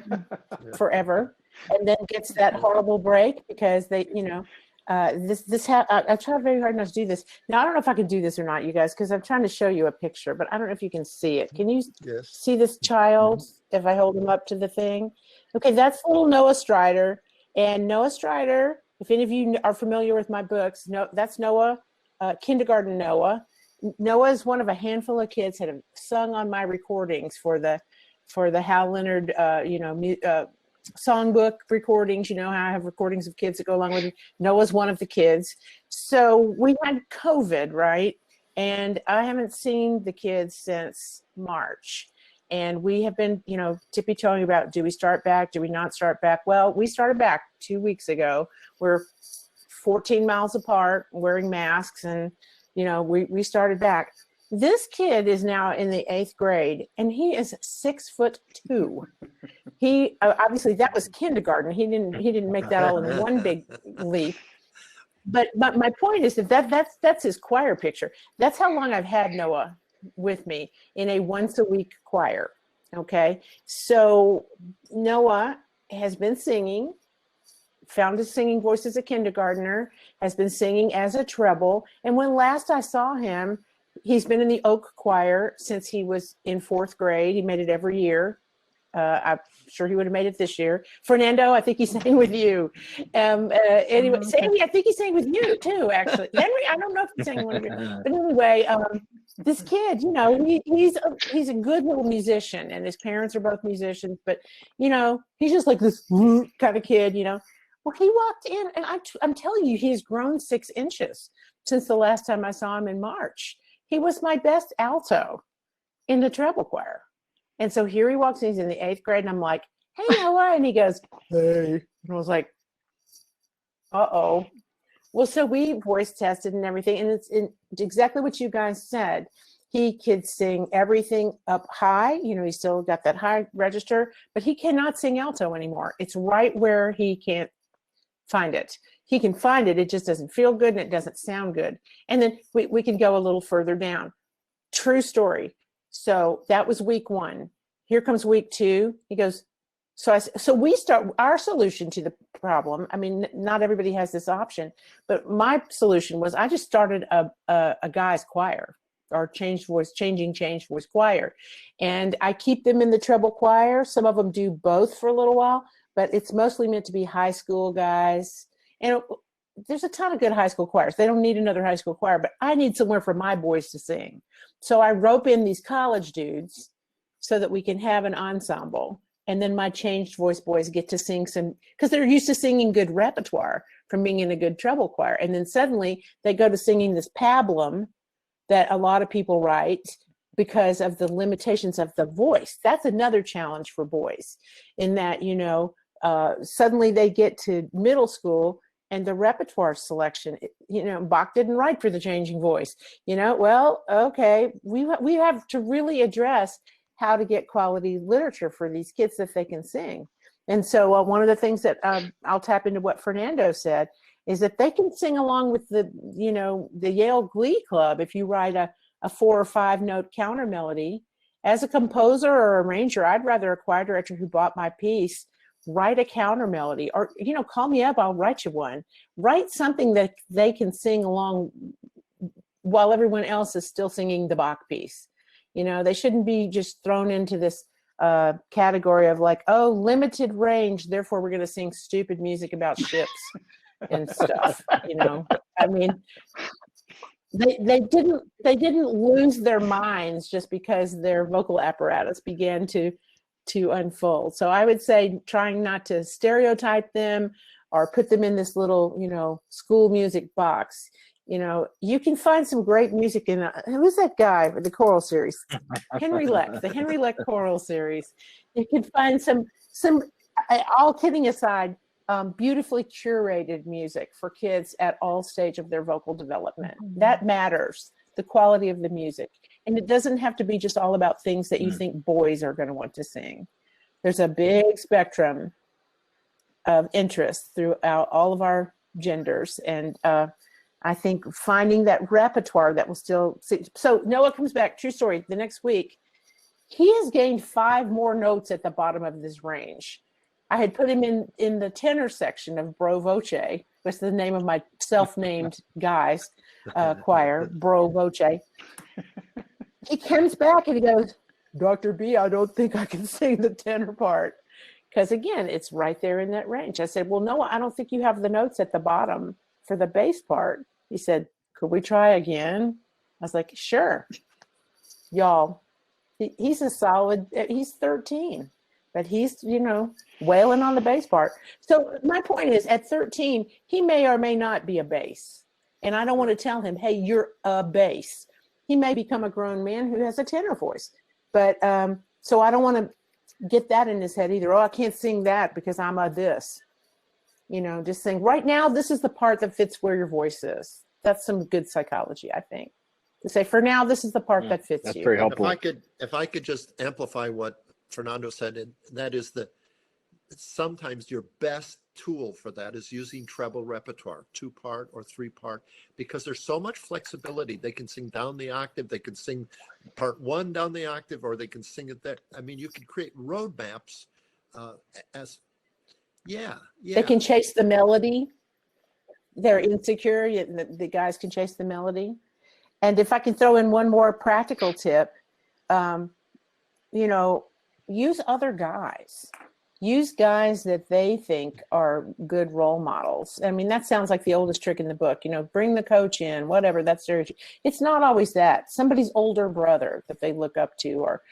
forever, and then gets that horrible break because they, I try very hard not to do this. Now, I don't know if I can do this or not, you guys, because I'm trying to show you a picture, but I don't know if you can see it. Can you see this child if I hold him up to the thing? Okay, that's little Noah Strider. And Noah Strider, if any of you are familiar with my books, that's Noah, kindergarten Noah. Noah is one of a handful of kids that have sung on my recordings for the Hal Leonard, songbook recordings. You know how I have recordings of kids that go along with me. Noah's one of the kids. So we had COVID, right? And I haven't seen the kids since March. And we have been, tippy-toeing about, do we start back? Do we not start back? Well, we started back 2 weeks ago. We're 14 miles apart, wearing masks, and we started back. This kid is now in the 8th grade, and he is 6'2". He obviously, that was kindergarten. He didn't make that all in one big leap. But my point is that's his choir picture. That's how long I've had Noah with me in a once a week choir. Okay, so Noah has been singing. Found his singing voice as a kindergartner, has been singing as a treble. And when last I saw him, he's been in the Oak Choir since he was in 4th grade. He made it every year. I'm sure he would have made it this year. Fernando, I think he sang with you. Anyway, Sandy, I think he sang with you too, actually. Henry, I don't know if he sang one of you. But anyway, this kid, he's a good little musician, and his parents are both musicians. But, he's just like this kind of kid, Well, he walked in, and I'm telling you, he's grown 6 inches since the last time I saw him in March. He was my best alto in the treble choir. And so here he walks in, he's in the 8th grade, and I'm like, hey, Noah. And he goes, hey. And I was like, uh-oh. Well, so we voice tested and everything, and it's exactly what you guys said. He could sing everything up high. He's still got that high register, but he cannot sing alto anymore. It's right where he can't find it. He can find it. It just doesn't feel good, and it doesn't sound good. And then we can go a little further down. True story. So that was week 1. Here comes week 2. He goes, so we start our solution to the problem. I mean, not everybody has this option, but my solution was I just started a guy's choir, or changed voice choir. And I keep them in the treble choir. Some of them do both for a little while, but it's mostly meant to be high school guys. And there's a ton of good high school choirs. They don't need another high school choir, but I need somewhere for my boys to sing. So I rope in these college dudes so that we can have an ensemble. And then my changed voice boys get to sing some, because they're used to singing good repertoire from being in a good treble choir. And then suddenly they go to singing this pablum that a lot of people write because of the limitations of the voice. That's another challenge for boys, in that, suddenly they get to middle school and the repertoire selection, Bach didn't write for the changing voice. Well, okay, we have to really address how to get quality literature for these kids that they can sing. And so one of the things that I'll tap into what Fernando said is that they can sing along with the Yale Glee Club. If you write a 4 or 5 note counter melody, as a composer or arranger, I'd rather a choir director who bought my piece write a counter melody, or call me up, I'll write you one. Write something that they can sing along while everyone else is still singing the Bach piece. They shouldn't be just thrown into this category of like, oh, limited range, therefore we're going to sing stupid music about ships and stuff. I mean, they didn't lose their minds just because their vocal apparatus began to unfold. So I would say trying not to stereotype them or put them in this little, school music box. You can find some great music in who's that guy with the choral series? Henry Leck, the Henry Leck choral series. You can find some, all kidding aside, beautifully curated music for kids at all stage of their vocal development. That matters, the quality of the music. And it doesn't have to be just all about things that you think boys are going to want to sing. There's a big spectrum of interest throughout all of our genders. And I think finding that repertoire that will still see. So Noah comes back, true story, the next week. He has gained 5 more notes at the bottom of this range. I had put him in the tenor section of Bro Voce, which is the name of my self-named guys choir, Bro Voce. He comes back and he goes, Dr. B, I don't think I can sing the tenor part. Because again, it's right there in that range. I said, well, no, I don't think you have the notes at the bottom for the bass part. He said, could we try again? I was like, sure. Y'all, he's a solid, he's 13, but he's, wailing on the bass part. So my point is, at 13, he may or may not be a bass. And I don't want to tell him, hey, you're a bass. He may become a grown man who has a tenor voice. But so I don't want to get that in his head either. Oh, I can't sing that because I'm a this. Just saying right now, this is the part that fits where your voice is. That's some good psychology, I think. To say for now, this is the part that fits that's you. very helpful. If I could just amplify what Fernando said, and that is that sometimes your best tool for that is using treble repertoire, 2-part or 3-part, because there's so much flexibility. They can sing down the octave, they can sing part 1 down the octave, or they can sing it there. I mean, you can create roadmaps They can chase the melody. They're insecure, the guys can chase the melody. And if I can throw in one more practical tip, use other guys. Use guys that they think are good role models. I mean, that sounds like the oldest trick in the book. Bring the coach in, whatever. It's not always that. Somebody's older brother that they look up to, or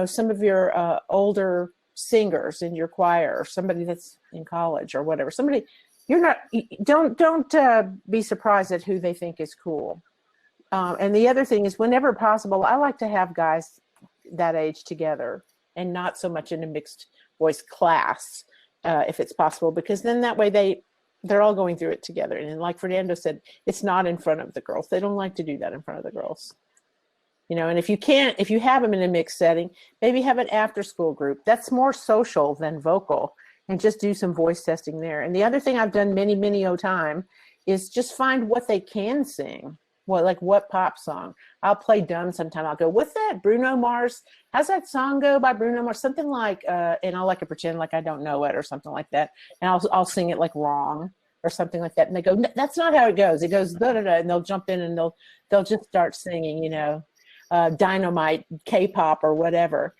some of your older singers in your choir, or somebody that's in college or whatever. Somebody don't be surprised at who they think is cool. And the other thing is, whenever possible, I like to have guys that age together and not so much in a mixed voice class, if it's possible, because then that way they're all going through it together. And like Fernando said, it's not in front of the girls. They don't like to do that in front of the girls. And if you have them in a mixed setting, maybe have an after school group. That's more social than vocal, and just do some voice testing there. And the other thing I've done many, many time is just find what they can sing. What pop song? I'll play dumb sometime. I'll go, what's that? Bruno Mars? How's that song go by Bruno Mars? Something like, and I'll pretend like I don't know it or something like that. And I'll sing it wrong or something like that. And they go, that's not how it goes. It goes da da da, and they'll jump in and they'll just start singing, Dynamite, K-pop or whatever.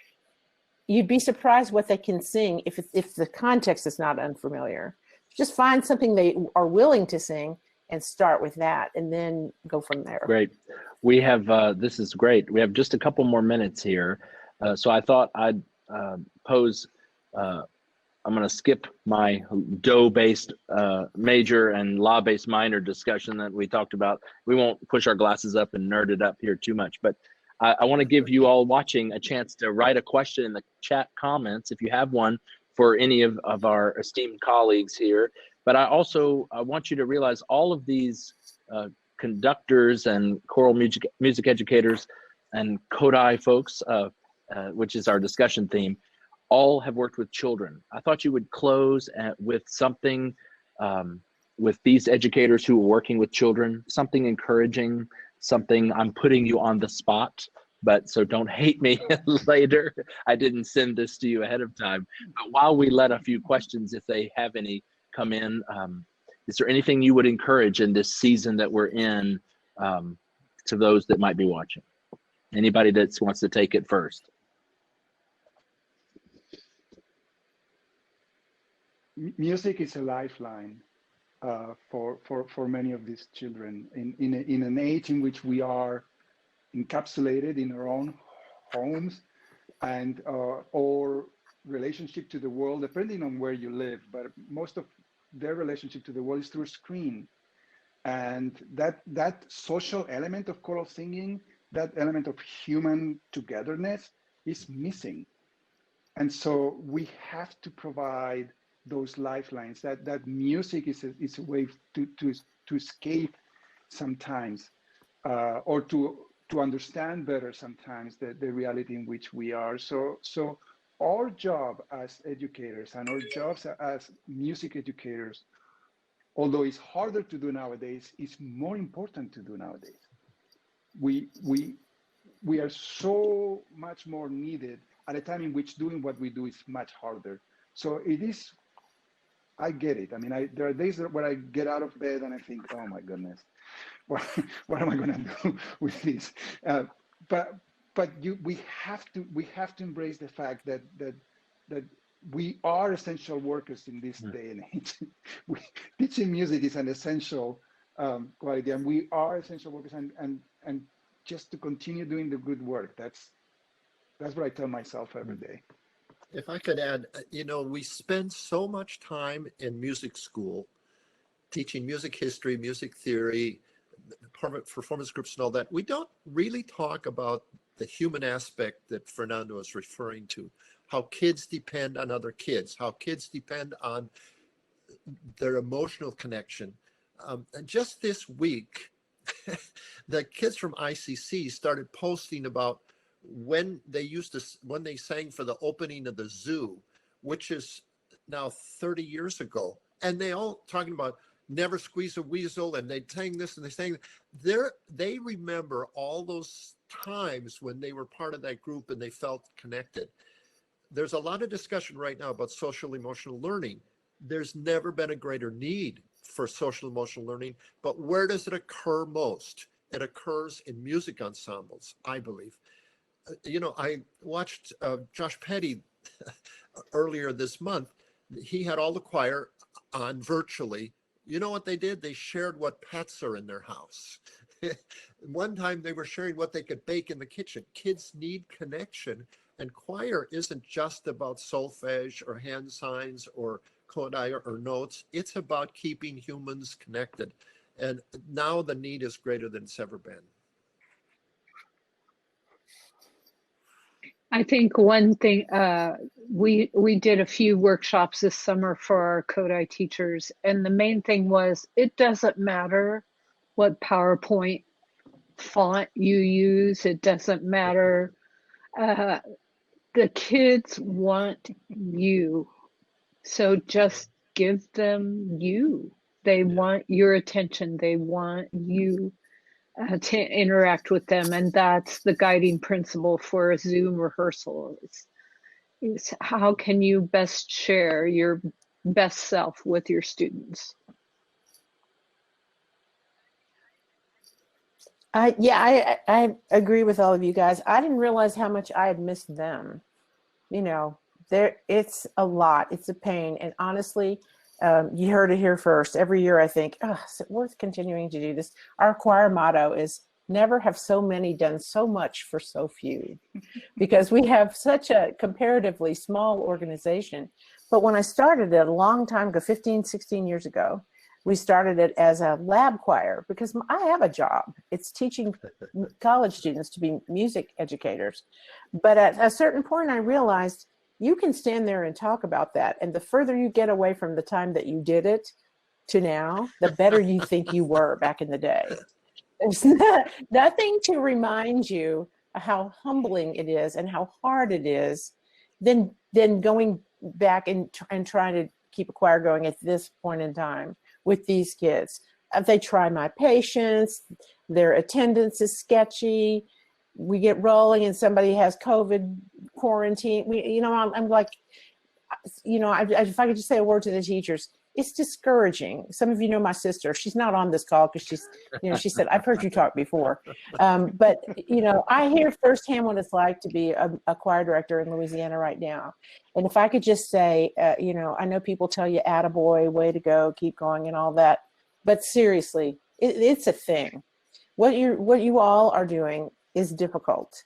You'd be surprised what they can sing if the context is not unfamiliar. Just find something they are willing to sing and start with that, and then go from there. Great. We have, this is great. We have just a couple more minutes here. So I thought I'd pose, I'm going to skip my Do-based major and La-based minor discussion that we talked about. We won't push our glasses up and nerd it up here too much, but I want to give you all watching a chance to write a question in the chat comments if you have one for any of our esteemed colleagues here. But I want you to realize all of these conductors and choral music educators and Kodai folks, which is our discussion theme, all have worked with children. I thought you would close with something with these educators who are working with children, something encouraging, something. I'm putting you on the spot, but so don't hate me later. I didn't send this to you ahead of time. But while we let a few questions, if they have any, come in. Is there anything you would encourage in this season that we're in to those that might be watching? Anybody that wants to take it first? Music is a lifeline for many of these children in an age in which we are encapsulated in our own homes and or relationship to the world, depending on where you live, but most of their relationship to the world is through a screen. And that social element of choral singing, that element of human togetherness is missing. And so we have to provide those lifelines. That music is a way to escape sometimes, or to understand better sometimes the reality in which we are. So our job as educators and our jobs as music educators, although it's harder to do nowadays, is more important to do nowadays. We are so much more needed at a time in which doing what we do is much harder. So it is, I get it. I mean, there are days where I get out of bed and I think, oh my goodness, what am I going to do with this? But we have to embrace the fact that we are essential workers in this day and age. Teaching music is an essential quality, and we are essential workers. And just to continue doing the good work, that's what I tell myself every day. If I could add, we spend so much time in music school teaching music history, music theory, performance groups and all that. We don't really talk about the human aspect that Fernando is referring to, how kids depend on other kids, how kids depend on their emotional connection. And just this week, the kids from ICC started posting about when they sang for the opening of the zoo, which is now 30 years ago, and they all talking about never squeeze a weasel, and they sang this and they sang that. They remember all those times when they were part of that group and they felt connected. There's a lot of discussion right now about social emotional learning. There's never been a greater need for social emotional learning, but where does it occur most? It occurs in music ensembles, I believe. I watched Josh Petty earlier this month. He had all the choir on virtually. You know what they did? They shared what pets are in their house. One time they were sharing what they could bake in the kitchen. Kids need connection, and choir isn't just about solfege or hand signs or Kodai or notes. It's about keeping humans connected. And now the need is greater than it's ever been. I think one thing, we did a few workshops this summer for our Kodai teachers, and the main thing was, it doesn't matter what PowerPoint font you use. It doesn't matter. The kids want you. So just give them you. They want your attention. They want you to interact with them. And that's the guiding principle for a Zoom rehearsal is how can you best share your best self with your students? I agree with all of you guys. I didn't realize how much I had missed them. It's a lot. It's a pain. And honestly, you heard it here first. Every year I think, is it worth continuing to do this? Our choir motto is never have so many done so much for so few, because we have such a comparatively small organization. But when I started it a long time ago, 15, 16 years ago, we started it as a lab choir because I have a job. It's teaching college students to be music educators. But at a certain point, I realized you can stand there and talk about that. And the further you get away from the time that you did it to now, the better you think you were back in the day. There's nothing to remind you how humbling it is and how hard it is than going back and trying to keep a choir going at this point in time with these kids. They try my patience, their attendance is sketchy, we get rolling and somebody has COVID quarantine. I'm like, if I could just say a word to the teachers, it's discouraging. Some of you know my sister. She's not on this call because she's, she said, I've heard you talk before. But, I hear firsthand what it's like to be a choir director in Louisiana right now. And if I could just say, I know people tell you, attaboy, way to go, keep going and all that. But seriously, it's a thing. What you all are doing is difficult.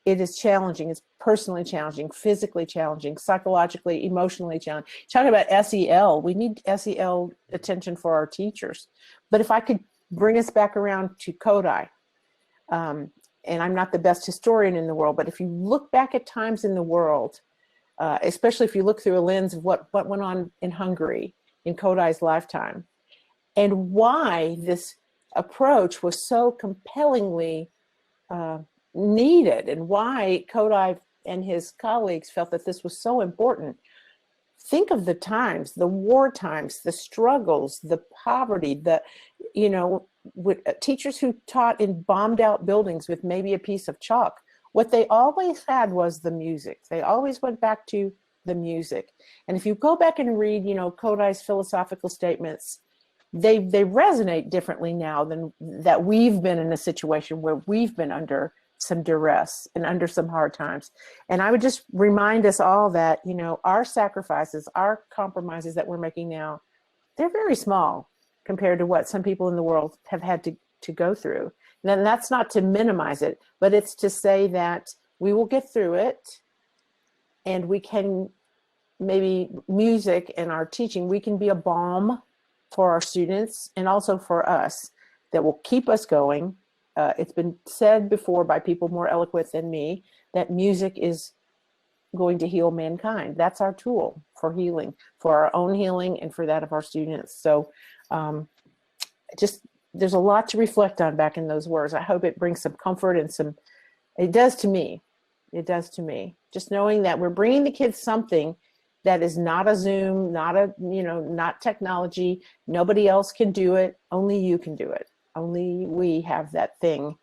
It is challenging. It's personally challenging, physically challenging, psychologically, emotionally challenging. Talking about SEL, we need SEL attention for our teachers. But if I could bring us back around to Kodai, and I'm not the best historian in the world, but if you look back at times in the world, especially if you look through a lens of what went on in Hungary in Kodai's lifetime, and why this approach was so compellingly needed, and why Kodai and his colleagues felt that this was so important. Think of the times, the war times, the struggles, the poverty, teachers who taught in bombed out buildings with maybe a piece of chalk what they always had was the music. They always went back to the music. And if you go back and read, you know, Kodai's philosophical statements, they resonate differently now than that we've been in a situation where we've been under some duress and under some hard times. And I would just remind us all that, you know, our sacrifices, our compromises that we're making now, they're very small compared to what some people in the world have had to go through. And that's not to minimize it, but it's to say that we will get through it, and we can, maybe music and our teaching, we can be a balm for our students and also for us that will keep us going. It's been said before by people more eloquent than me that music is going to heal mankind. That's our tool for healing, for our own healing and for that of our students. So just, there's a lot to reflect on back in those words. I hope it brings some comfort and some, it does to me. It does to me. Just knowing that we're bringing the kids something that is not a Zoom, not a, you know, not technology. Nobody else can do it. Only you can do it. Only we have that thing.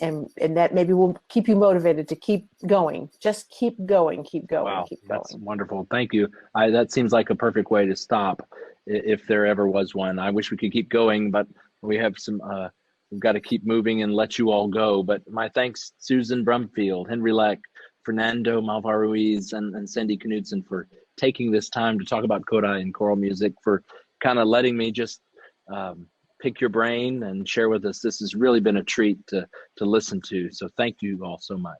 And that maybe will keep you motivated to keep going. Just keep going, keep going, Wow, keep going. that's wonderful. Thank you. That seems like a perfect way to stop, if there ever was one. I wish we could keep going, but we have some, we've got to keep moving and let you all go. But my thanks, Susan Brumfield, Henry Leck, Fernando Malvar-Ruiz, and Sandy Knudson for taking this time to talk about Kodai and choral music, for kind of letting me just pick your brain and share with us. This has really been a treat to listen to. So thank you all so much.